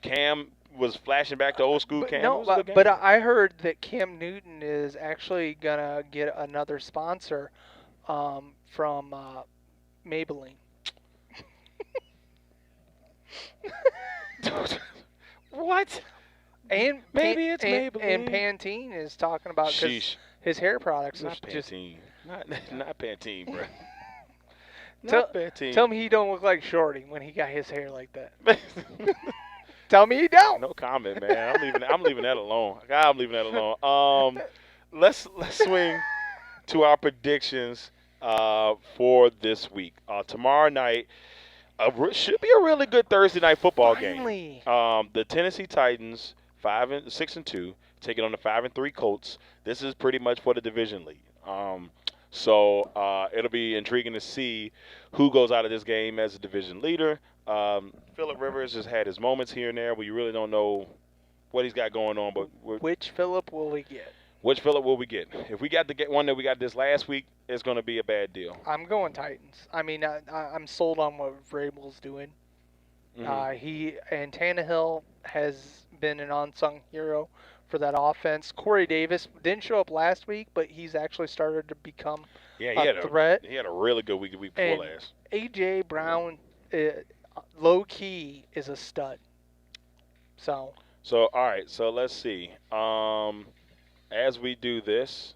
Cam was flashing back to old school Cam. But I heard that Cam Newton is actually going to get another sponsor from Maybelline. What? And Maybe it's Maybelline. And Pantene is talking about his hair products. Not Pantene. Not Pantene, bro. Pantene. Tell me he don't look like Shorty when he got his hair like that. Tell me he don't. No comment, man. I'm leaving that alone. I'm leaving that alone. Let's swing to our predictions for this week. Tomorrow night should be a really good Thursday night football game. The Tennessee Titans 6-2 taking on the 5-3 Colts. This is pretty much for the division lead. So it'll be intriguing to see who goes out of this game as a division leader. Phillip Rivers has had his moments here and there. We really don't know what he's got going on. But which Phillip will we get? Which Phillip will we get? If we got to get one that we got this last week, it's going to be a bad deal. I'm going Titans. I mean, I'm sold on what Vrabel's doing. Mm-hmm. Tannehill has been an unsung hero for that offense. Corey Davis didn't show up last week, but he's actually started to become a threat. He had a really good week the week before last. A.J. Brown, low-key, is a stud. So all right. So let's see. As we do this,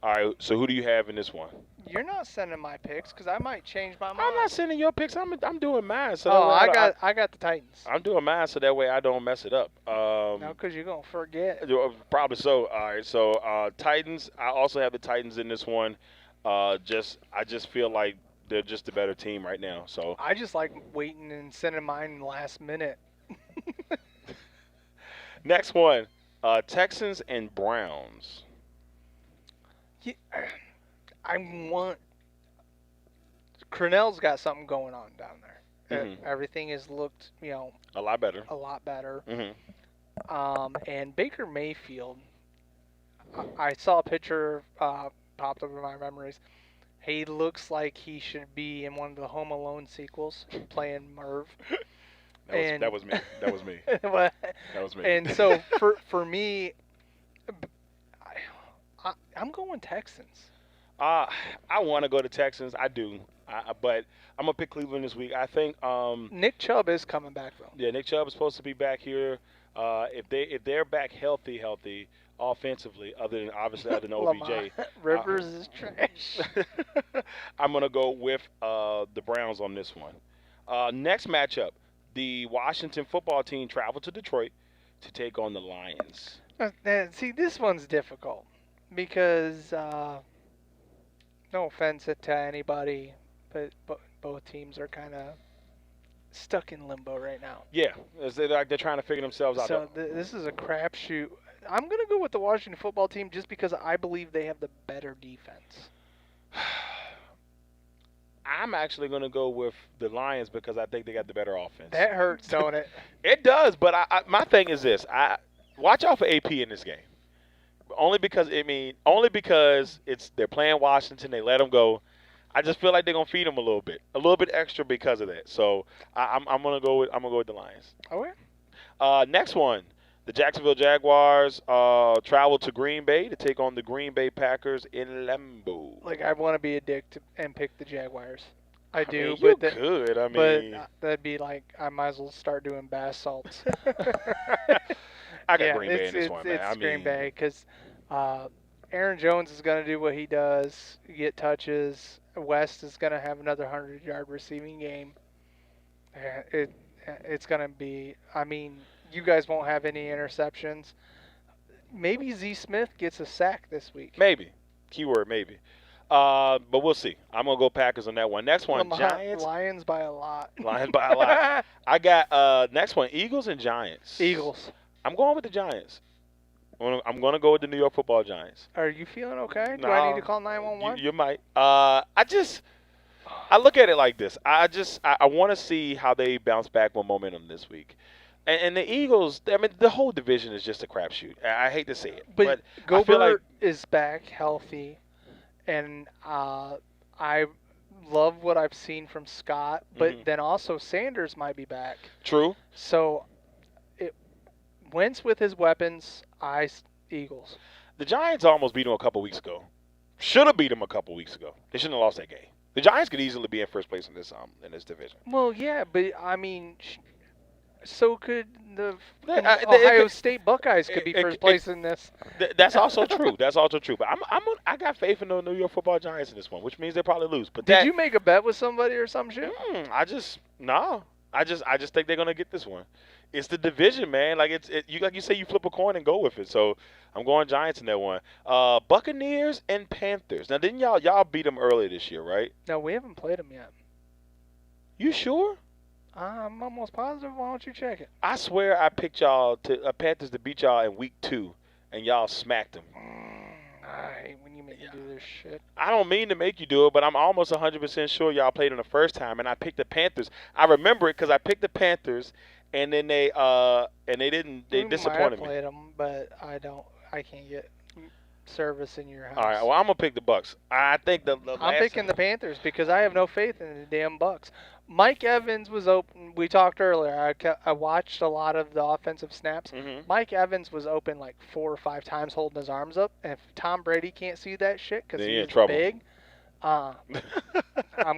all right, so who do you have in this one? You're not sending my picks because I might change my mind. I'm not sending your picks. I'm doing mine. So I got the Titans. I'm doing mine so that way I don't mess it up. No, because you're going to forget. Probably so. All right, so Titans. I also have the Titans in this one. I just feel like they're just a better team right now. So I just like waiting and sending mine last minute. Next one. Texans and Browns. Yeah, Cornell's got something going on down there. Mm-hmm. Everything has looked, a lot better. Mm-hmm. And Baker Mayfield, I saw a picture popped up in my memories. He looks like he should be in one of the Home Alone sequels, playing Merv. That was me. That was me. And so for me, I'm going Texans. I want to go to Texans. I do. But I'm going to pick Cleveland this week. I think Nick Chubb is coming back, though. Yeah, Nick Chubb is supposed to be back here. If they're back healthy offensively, other than OBJ. Rivers is trash. I'm going to go with the Browns on this one. Next matchup, the Washington football team traveled to Detroit to take on the Lions. See, this one's difficult because no offense to anybody, but both teams are kind of stuck in limbo right now. Yeah, they're trying to figure themselves out. So this is a crapshoot. I'm going to go with the Washington football team just because I believe they have the better defense. I'm actually going to go with the Lions because I think they got the better offense. That hurts, don't it? It does, but my thing is this. Watch out for AP in this game. Only because they're playing Washington. They let them go. I just feel like they're going to feed them a little bit extra because of that. So I'm going to go with the Lions. Okay. Next one. The Jacksonville Jaguars travel to Green Bay to take on the Green Bay Packers in Lambeau. Like, I want to be a dick and pick the Jaguars. I do, you but could. I but mean, that'd be like I might as well start doing bath salts. I got Yeah, Green Bay in this one, man. it's I Green mean, Bay because Aaron Jones is going to do what he does, get touches. West is going to have another 100-yard receiving game. It's going to be. I mean, you guys won't have any interceptions. Maybe Z Smith gets a sack this week. maybe. Keyword maybe. But we'll see. I'm gonna go Packers on that one. Next one, Giants. Lions by a lot. Lions by a lot. I got next one, Eagles and Giants. Eagles. I'm going with the Giants. I'm going to go with the New York Football Giants. Are you feeling okay? Do I need to call 911? You might. I look at it like this. I want to see how they bounce back with momentum this week. And the Eagles, I mean, the whole division is just a crapshoot. I hate to say it. But I Gobert feel like, is back healthy, and I love what I've seen from Scott, but then also Sanders might be back. true. So Wentz with his weapons, Eagles. The Giants almost beat them a couple weeks ago. Should have beat them a couple weeks ago. They shouldn't have lost that game. The Giants could easily be in first place in this division. Well, yeah, but I mean, so could the Ohio State Buckeyes could be first place in this. That's also true. That's also true. But I got faith in the New York Football Giants in this one, which means they probably lose. But Did you make a bet with somebody or some shit? I just think they're gonna get this one. It's the division, man. Like like you say, you flip a coin and go with it. So I'm going Giants in that one. Buccaneers and Panthers. Now, didn't y'all beat them earlier this year, right? No, we haven't played them yet. You sure? I'm almost positive. Why don't you check it? I swear I picked y'all to Panthers to beat y'all in week 2, and y'all smacked them. I hate when you make me do this shit. I don't mean to make you do it, but I'm almost 100% sure y'all played them the first time, and I picked the Panthers. I remember it because I picked the Panthers, and then they disappointed me. I played them, but I can't get service in your house. All right, well, I'm gonna pick the Bucks. I think I'm picking the Panthers because I have no faith in the damn Bucks. Mike Evans was open. We talked earlier. I watched a lot of the offensive snaps. Mike Evans was open like 4 or 5 times, holding his arms up. And if Tom Brady can't see that shit because he's big, I'm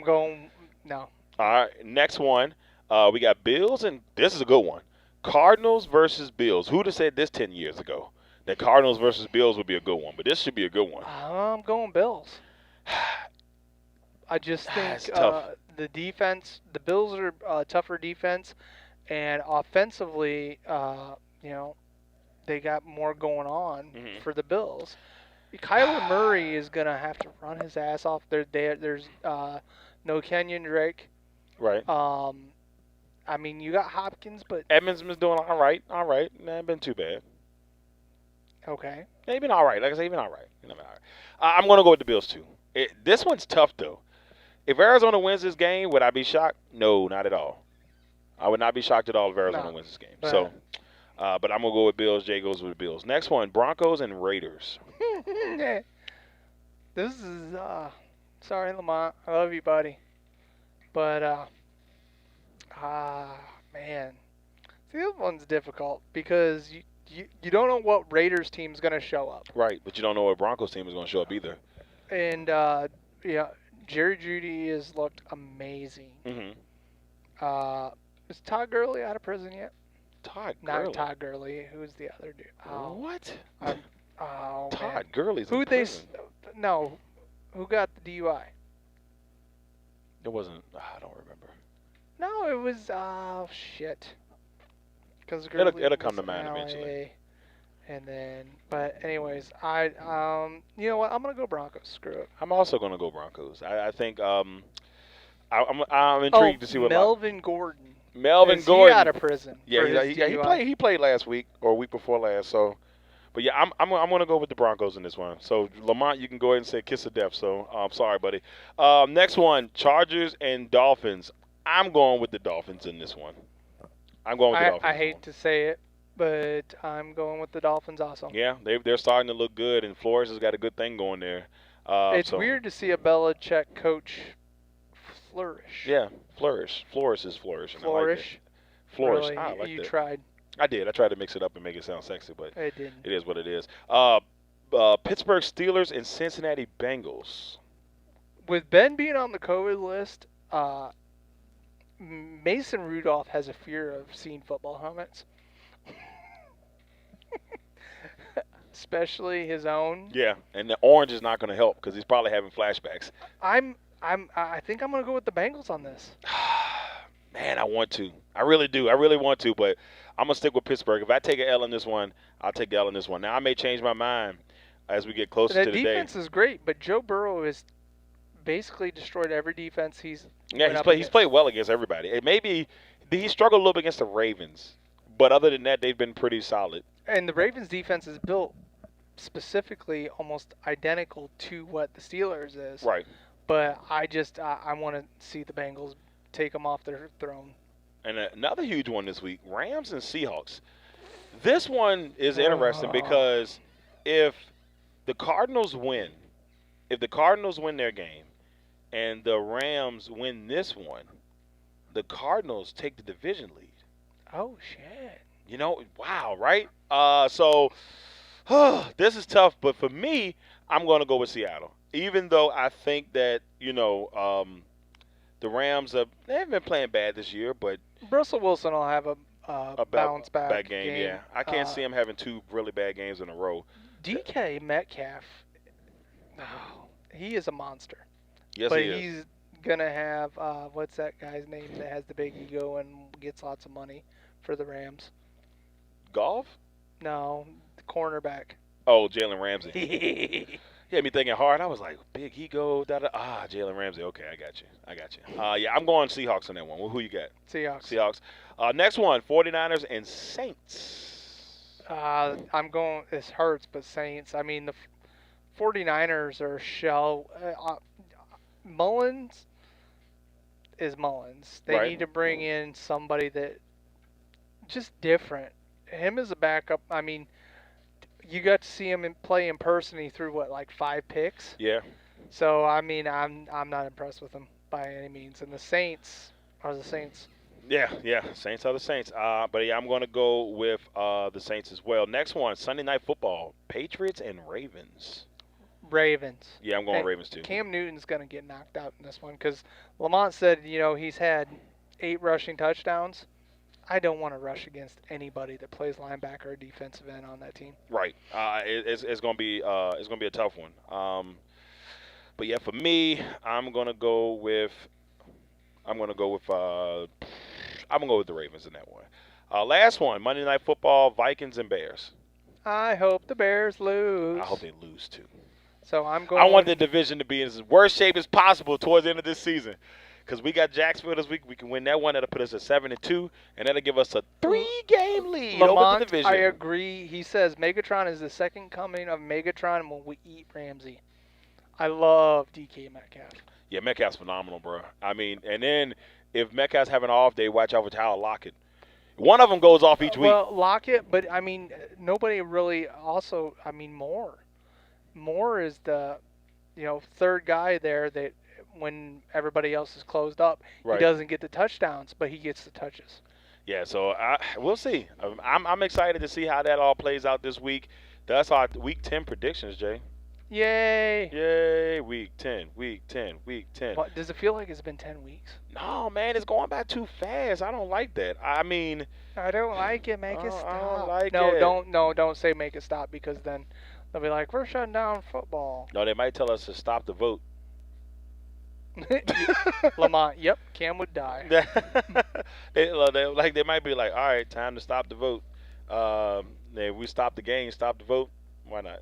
going no. All right, next one. We got Bills, and this is a good one. Cardinals versus Bills. Who'd have said this 10 years ago? That Cardinals versus Bills would be a good one, but this should be a good one. I'm going Bills. I just think the defense, the Bills are a tougher defense, and offensively, they got more going on for the Bills. Kyler Murray is going to have to run his ass off. There's no Kenyon Drake. Right. I mean, you got Hopkins, but Edmonds been doing all right. Ain't been too bad. Okay. Yeah, he been all right. Like I say, he been all right. I'm going to go with the Bills, too. This one's tough, though. If Arizona wins this game, would I be shocked? No, not at all. I would not be shocked at all if Arizona wins this game. So, but I'm going to go with Bills. Jay goes with the Bills. Next one, Broncos and Raiders. This is, sorry, Lamont. I love you, buddy. But, man. See, this one's difficult because you don't know what Raiders team's going to show up. Right, but you don't know what Broncos team is going to show up either. And, Jerry Jeudy has looked amazing. Is Todd Gurley out of prison yet? Todd Gurley? Not Todd Gurley. Who's the other dude? What? Todd Gurley's in Who prison. No. Who got the DUI? It wasn't. I don't remember. No, it was. Shit. Because it'll come to mind eventually. And then, but anyways, you know what? I'm gonna go Broncos. Screw it. I'm also gonna go Broncos. I think I'm intrigued to see what Melvin Gordon. Melvin Is Gordon he out of prison? He played last week or week before last. So, but yeah, I'm gonna go with the Broncos in this one. So Lamont, you can go ahead and say kiss of death. So I'm sorry, buddy. Next one, Chargers and Dolphins. I'm going with the Dolphins in this one. I'm going with the Dolphins. I hate to say it, but I'm going with the Dolphins also. Yeah, they're starting to look good, and Flores has got a good thing going there. It's weird to see a Belichick coach flourish. Yeah, flourish. Flores is flourishing. Flourish. Flourish. Really? I like you that. tried. I did. I tried to mix it up and make it sound sexy, but it didn't. It is what it is. Pittsburgh Steelers and Cincinnati Bengals. With Ben being on the COVID list, Mason Rudolph has a fear of seeing football helmets. Especially his own. Yeah, and the orange is not going to help because he's probably having flashbacks. I think I'm gonna go with the Bengals on this. Man, I want to. I really do. I really want to, but I'm going to stick with Pittsburgh. If I take an L in this one, I'll take the L in this one. Now, I may change my mind as we get closer to the day. The defense is great, but Joe Burrow has basically destroyed every defense he's he's played well against everybody. It maybe he struggled a little bit against the Ravens, but other than that, they've been pretty solid. And the Ravens defense is built specifically almost identical to what the Steelers is. Right. But I want to see the Bengals take them off their throne. And another huge one this week, Rams and Seahawks. This one is interesting because if the Cardinals win their game and the Rams win this one, the Cardinals take the division lead. Oh, shit. You know, wow, right? So this is tough, but for me, I'm going to go with Seattle. Even though I think that, the Rams they haven't been playing bad this year, but Russell Wilson will have a bounce back game. Yeah, I can't see him having two really bad games in a row. DK Metcalf, he is a monster. Yes, but he is. He's gonna have what's that guy's name that has the big ego and gets lots of money for the Rams? Golf? No, the cornerback. Oh, Jalen Ramsey. He had me thinking hard. I was like, big ego, Jalen Ramsey. Okay, I got you. Yeah, I'm going Seahawks on that one. Well, who you got? Seahawks. Next one, 49ers and Saints. I'm going, this hurts, but Saints. I mean, the 49ers are shell. Mullins is Mullins. They need to bring in somebody that just different. Him as a backup, I mean, you got to see him play in person. He threw, 5 picks? Yeah. So, I mean, I'm not impressed with him by any means. And the Saints are the Saints. Yeah. Saints are the Saints. But, yeah, I'm going to go with the Saints as well. Next one, Sunday Night Football, Patriots and Ravens. Ravens. Yeah, I'm going Ravens too. Cam Newton's going to get knocked out in this one because Lamont said, he's had 8 rushing touchdowns. I don't want to rush against anybody that plays linebacker or defensive end on that team. Right. It's going to be a tough one. But yeah, for me, I'm going to go with the Ravens in that one. Last one, Monday Night Football, Vikings and Bears. I hope the Bears lose. I hope they lose too. So I'm going. I want the division to be in as worst shape as possible towards the end of this season. Because we got Jacksonville this week. We can win that one. That'll put us at 7-2, and that'll give us a 3-game lead over the division. I agree. He says Megatron is the second coming of Megatron when we eat Ramsey. I love DK Metcalf. Yeah, Metcalf's phenomenal, bro. I mean, and then if Metcalf's having an off day, watch out for Tyler Lockett. One of them goes off each week. Well, Lockett, but, I mean, nobody really also, I mean, Moore. Moore is the, third guy there that when everybody else is closed up, right. He doesn't get the touchdowns, but he gets the touches. Yeah, so we'll see. I'm excited to see how that all plays out this week. That's our Week 10 predictions, Jay. Yay. Yay, Week 10, Week 10, Week 10. But does it feel like it's been 10 weeks? No, man, it's going by too fast. I don't like that. I mean. I don't like it. Make it stop. I don't like it. Don't say make it stop because then they'll be like, we're shutting down football. No, they might tell us to stop the vote. Lamont, yep, Cam would die. They might be like, all right, time to stop the vote. If we stop the game, stop the vote. Why not?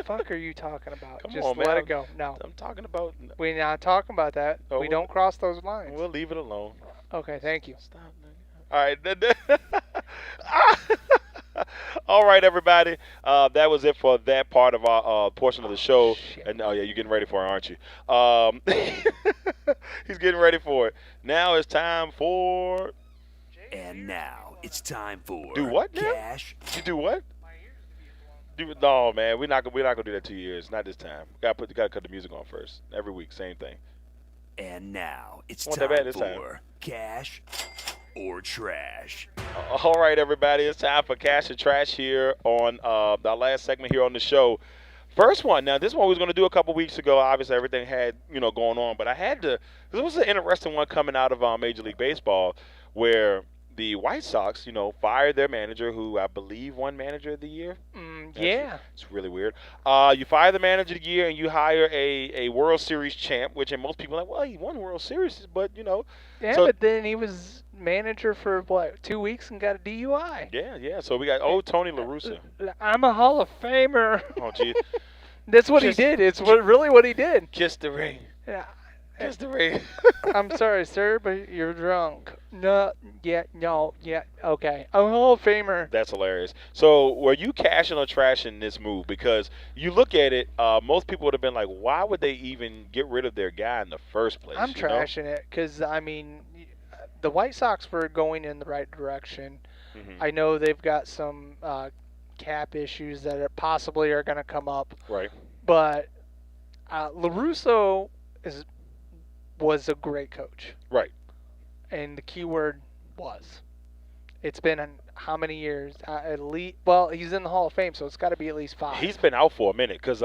Fuck are you talking about? Come Just on, let man. it go. No. I'm talking about. We're not talking about that. Oh, we don't cross those lines. We'll leave it alone. Okay, thank you. Stop. All right. All right, everybody. That was it for that part of our portion of the show. Shit. And oh yeah, you're getting ready for it, aren't you? He's getting ready for it. Now it's time for. And now it's time for Do what now? Cash. You do what? No, man, we're not gonna do that 2 years. Not this time. Gotta cut the music on first. Every week, same thing. And now it's Wasn't that bad time this for time. Cash or Trash. All right, everybody, it's time for Cash or Trash here on our last segment here on the show. First one. Now, this one we was going to do a couple weeks ago. Obviously, everything had, going on. But I had to – this was an interesting one coming out of Major League Baseball where the White Sox, fired their manager who I believe won Manager of the Year. Yeah. It's really weird. You fire the Manager of the Year and you hire a World Series champ, which and most people are like, well, he won World Series, but, Yeah, so, but then he was manager for, 2 weeks and got a DUI. Yeah. So we got Tony La Russa. I'm a Hall of Famer. Oh, gee. That's what he did. It's really what he did. Kiss the ring. Yeah. Kiss the ring. I'm sorry, sir, but you're drunk. No, okay. I'm a Hall of Famer. That's hilarious. So were you cashing or trashing this move? Because you look at it, most people would have been like, why would they even get rid of their guy in the first place? I'm trashing it because, the White Sox were going in the right direction. Mm-hmm. I know they've got some cap issues that possibly are going to come up. Right. But La Russa was a great coach. Right. And the key word was. It's been how many years? At least, well, he's in the Hall of Fame, so it's got to be at least 5. He's been out for a minute because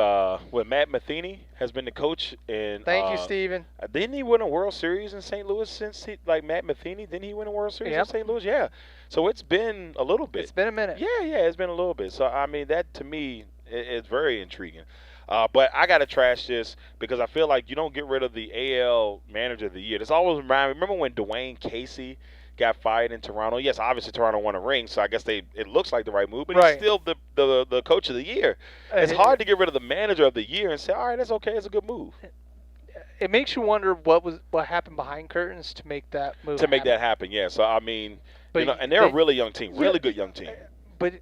when Matt Matheny has been the coach. Thank you, Steven. Didn't he win a World Series in St. Louis since Matt Matheny? Didn't he win a World Series in St. Louis? Yeah. So it's been a little bit. It's been a minute. Yeah, it's been a little bit. So, that to me is very intriguing. But I got to trash this because I feel like you don't get rid of the AL Manager of the Year. This always remember when Dwayne Casey got fired in Toronto? Yes, obviously Toronto won a ring, so I guess it looks like the right move, but he's still the coach of the year. It's hard to get rid of the Manager of the Year and say, all right, that's okay, it's a good move. It makes you wonder what happened behind curtains to make that move. That happen, yeah. So and they're a really young team, really good young team. But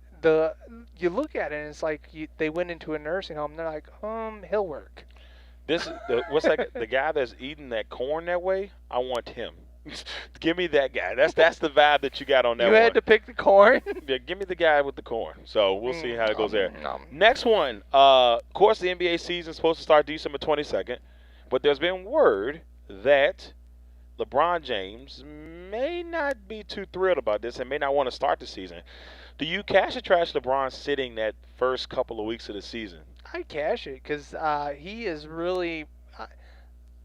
you look at it and it's like they went into a nursing home. And they're like, he'll work. What's that? The guy that's eating that corn that way? I want him. Give me that guy. That's the vibe that you got on that one. You had to pick the corn? Yeah, give me the guy with the corn. So we'll see how it goes there. Next one. Of course, the NBA season is supposed to start December 22nd, but there's been word that LeBron James may not be too thrilled about this and may not want to start the season. Do you cash or trash LeBron sitting that first couple of weeks of the season? I cash it because he has really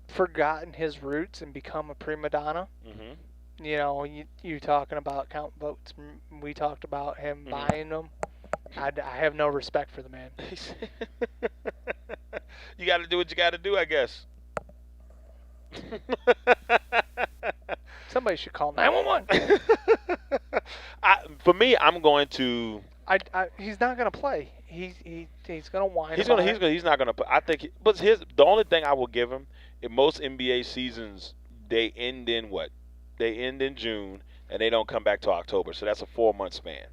forgotten his roots and become a prima donna. Mm-hmm. You talking about count votes. We talked about him buying them. I have no respect for the man. You got to do what you got to do, I guess. Somebody should call 911. For me, I'm going to. He's not going to play. He's going to whine. He's not going to. I think. But the only thing I will give him in most NBA seasons, they end in what? They end in June and they don't come back till October. So that's a 4-month span.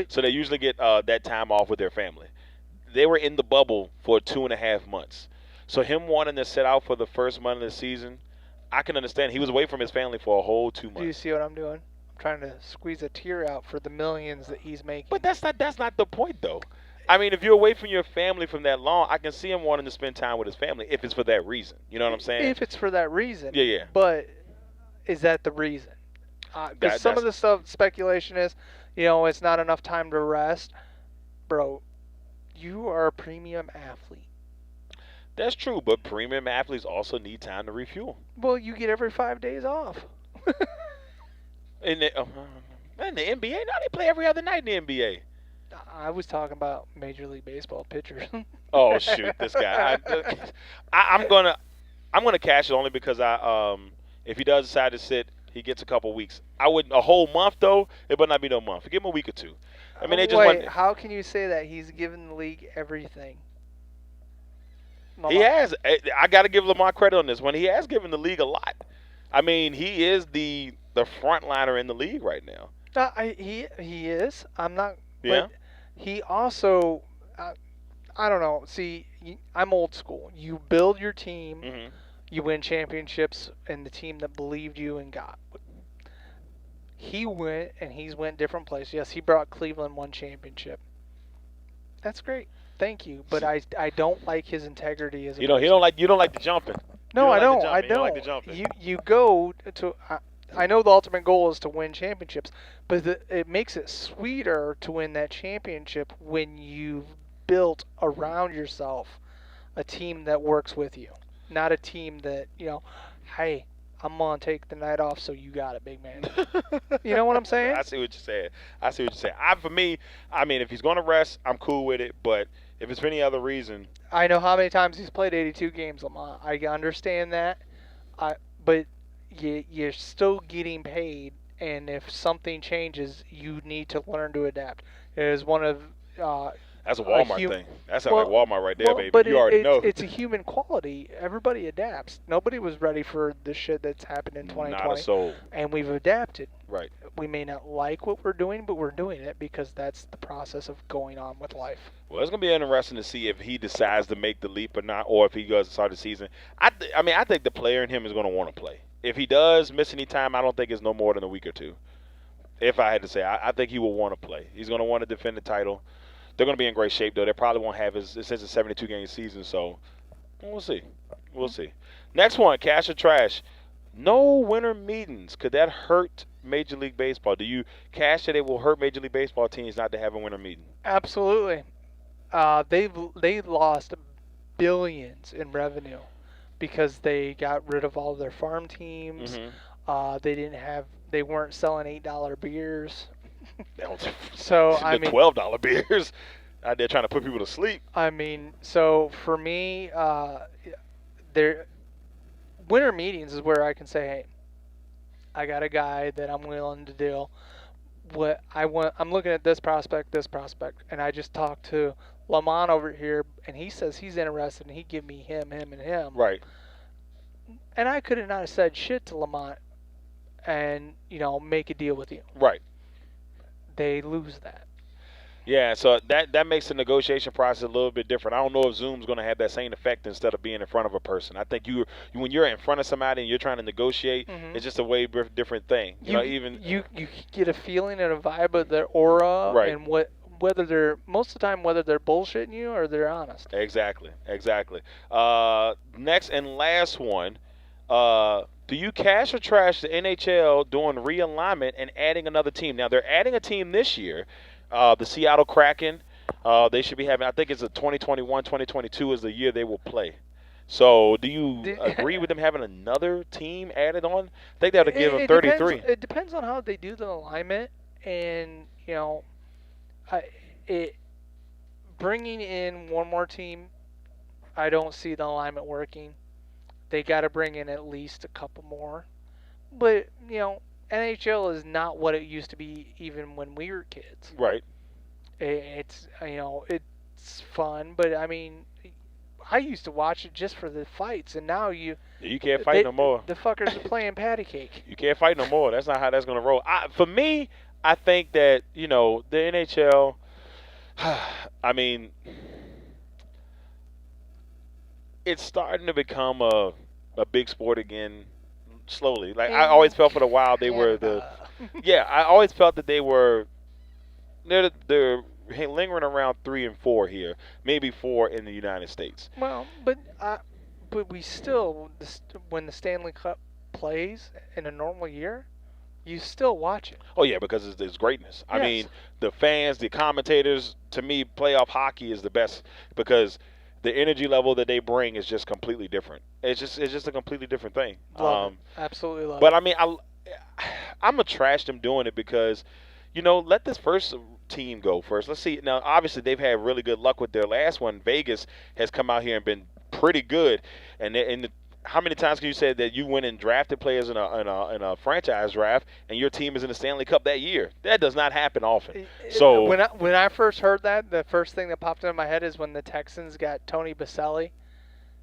So they usually get that time off with their family. They were in the bubble for 2.5 months. So him wanting to sit out for the first month of the season, I can understand. He was away from his family for a whole 2 months. Do you see what I'm doing? I'm trying to squeeze a tear out for the millions that he's making. But that's not the point, though. I mean, if you're away from your family from that long, I can see him wanting to spend time with his family if it's for that reason. You know what I'm saying? If it's for that reason. Yeah. But is that the reason? Because some of the stuff, speculation is, it's not enough time to rest. Bro, you are a premium athlete. That's true, but premium athletes also need time to refuel. Well, you get every 5 days off. In the NBA, now they play every other night in the NBA. I was talking about Major League Baseball pitchers. Oh shoot, this guy! I'm gonna cash it only because if he does decide to sit, he gets a couple weeks. I wouldn't a whole month though. It better not be no month. Give him a week or two. I mean, they just wait. How can you say that? He's given the league everything. He has. I got to give Lamar credit on this one. He has given the league a lot. I mean, he is the frontliner in the league right now. He is. I'm not. Yeah. But he also, I don't know. See, I'm old school. You build your team, you win championships, and the team that believed you and got. He went and he's went different places. Yes, he brought Cleveland one championship. That's great. Thank you, but I don't like his integrity as a person. You don't like the jumping. No, I don't. I don't like the jumping. You go to. I know the ultimate goal is to win championships, but it makes it sweeter to win that championship when you've built around yourself a team that works with you, not a team that, hey, I'm going to take the night off, so you got it, big man. You know what I'm saying? I see what you're saying. For me, I mean, if he's going to rest, I'm cool with it. But if it's for any other reason. I know how many times he's played 82 games, Lamont. I understand that. But you're still getting paid, and if something changes, you need to learn to adapt. It is one of that's a Walmart thing. That's like Walmart right there, baby. But you already know. It's a human quality. Everybody adapts. Nobody was ready for the shit that's happened in 2020. Not a soul. And we've adapted. Right. We may not like what we're doing, but we're doing it because that's the process of going on with life. Well, it's going to be interesting to see if he decides to make the leap or not, or if he goes to start the season. I think the player in him is going to want to play. If he does miss any time, I don't think it's no more than a week or two. If I had to say, I think he will want to play. He's going to want to defend the title. They're going to be in great shape, though. They probably won't have since a 72-game season, so we'll see. We'll see. Next one, cash or trash. No winter meetings. Could that hurt Major League Baseball? Do you cash that it will hurt Major League Baseball teams not to have a winter meeting? Absolutely. They lost billions in revenue because they got rid of all their farm teams. Mm-hmm. They weren't selling $8 beers. So I mean, $12 beers out there trying to put people to sleep. I mean, so for me, winter meetings is where I can say, hey, I got a guy that I'm willing to deal. What I want, I'm looking at this prospect, and I just talked to Lamont over here, and he says he's interested, and he give me him, and him. Right. And I could have not said shit to Lamont, and make a deal with you. Right. They lose that. Yeah, so that makes the negotiation process a little bit different. I don't know if Zoom's going to have that same effect instead of being in front of a person. I think when you're in front of somebody and you're trying to negotiate, it's just a way different thing. You get a feeling and a vibe of their aura, right. And whether they're most of the time whether they're bullshitting you or they're honest. Exactly. Next and last one. Do you cash or trash the NHL doing realignment and adding another team? Now, they're adding a team this year, the Seattle Kraken. They should be having, I think it's a 2021, 2022 is the year they will play. So do you agree with them having another team added on? I think that would give them 33. It depends on how they do the alignment. And, bringing in one more team, I don't see the alignment working. They got to bring in at least a couple more. But, NHL is not what it used to be even when we were kids. Right. It's fun, but, I mean, I used to watch it just for the fights, and now you can't fight no more. The fuckers are playing patty cake. You can't fight no more. That's not how that's going to roll. For me, I think that, the NHL, I mean, it's starting to become a big sport again slowly. Like, I always felt for a while they were I always felt that they're lingering around 3 and 4 here, maybe 4 in the United States. Well, but we still, when the Stanley Cup plays in a normal year, you still watch it. Oh, yeah, because it's greatness. Yes. I mean, the fans, the commentators, to me, playoff hockey is the best because the energy level that they bring is just completely different. It's just a completely different thing. Absolutely love it. But, I mean, I'm going to trash them doing it because, let this first team go first. Let's see. Now, obviously, they've had really good luck with their last one. Vegas has come out here and been pretty good. And how many times can you say that you went and drafted players in a franchise draft and your team is in the Stanley Cup that year? That does not happen often. So when I first heard that, the first thing that popped into my head is when the Texans got Tony Baselli,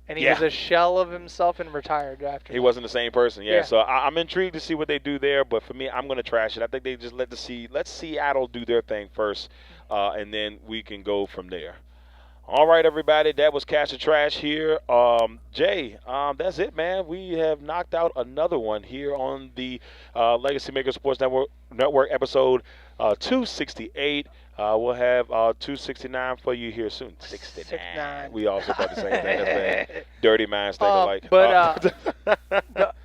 and he was a shell of himself and retired after. He wasn't the same person. Yeah. So I'm intrigued to see what they do there, but for me, I'm going to trash it. I think they just let Seattle do their thing first, and then we can go from there. All right, everybody, that was Cash or Trash here. Jay, that's it, man. We have knocked out another one here on the Legacy Maker Sports Network episode 268. We'll have 269 for you here soon. 69. We also thought the same thing. That's bad. Dirty minds think alike. But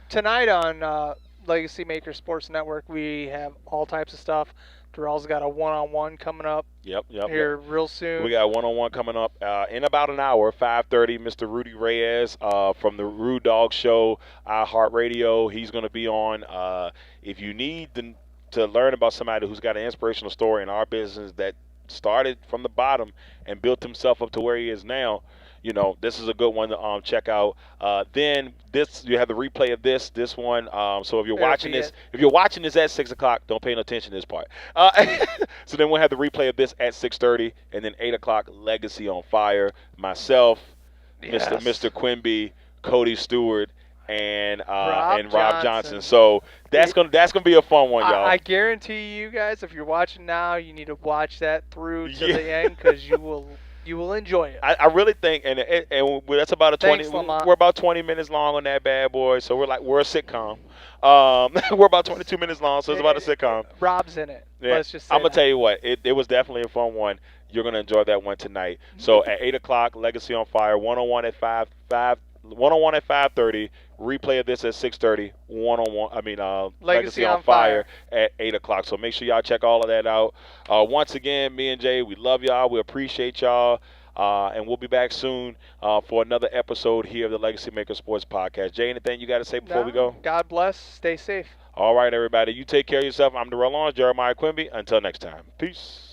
tonight on Legacy Maker Sports Network, we have all types of stuff. Darrell's got a one-on-one coming up Yep. here real soon. We got a one-on-one coming up in about an hour, 5:30. Mr. Rudy Reyes from the Rude Dog Show, iHeartRadio. He's going to be on. If you need to learn about somebody who's got an inspirational story in our business that started from the bottom and built himself up to where he is now, this is a good one to check out. Then you have the replay of this one. So if you're watching this, at 6 o'clock, don't pay no attention to this part. So then we'll have the replay of this at 6:30, and then 8 o'clock, Legacy on Fire. Myself, Yes. Mr. Quimby, Cody Stewart, and Rob Johnson. Johnson. So that's gonna be a fun one, y'all. I guarantee you guys, if you're watching now, you need to watch that through to the end because you will enjoy it. I really think, and that's about a 20. Thanks, Lamont. We're about 20 minutes long on that bad boy, so we're a sitcom. We're about 22 minutes long, so it's about a sitcom. Rob's in it. Yeah. Let's just say I'm gonna that. tell you what, it was definitely a fun one. You're gonna enjoy that one tonight. So at 8 o'clock, Legacy on Fire, 101 at 101 at 5:30. Replay of this at 6:30. Legacy on Fire at 8 o'clock. So make sure y'all check all of that out. Once again, me and Jay, we love y'all. We appreciate y'all. And we'll be back soon for another episode here of the Legacy Maker Sports Podcast. Jay, anything you got to say before we go? God bless. Stay safe. All right, everybody. You take care of yourself. I'm Darrell Owens, Jeremiah Quimby. Until next time. Peace.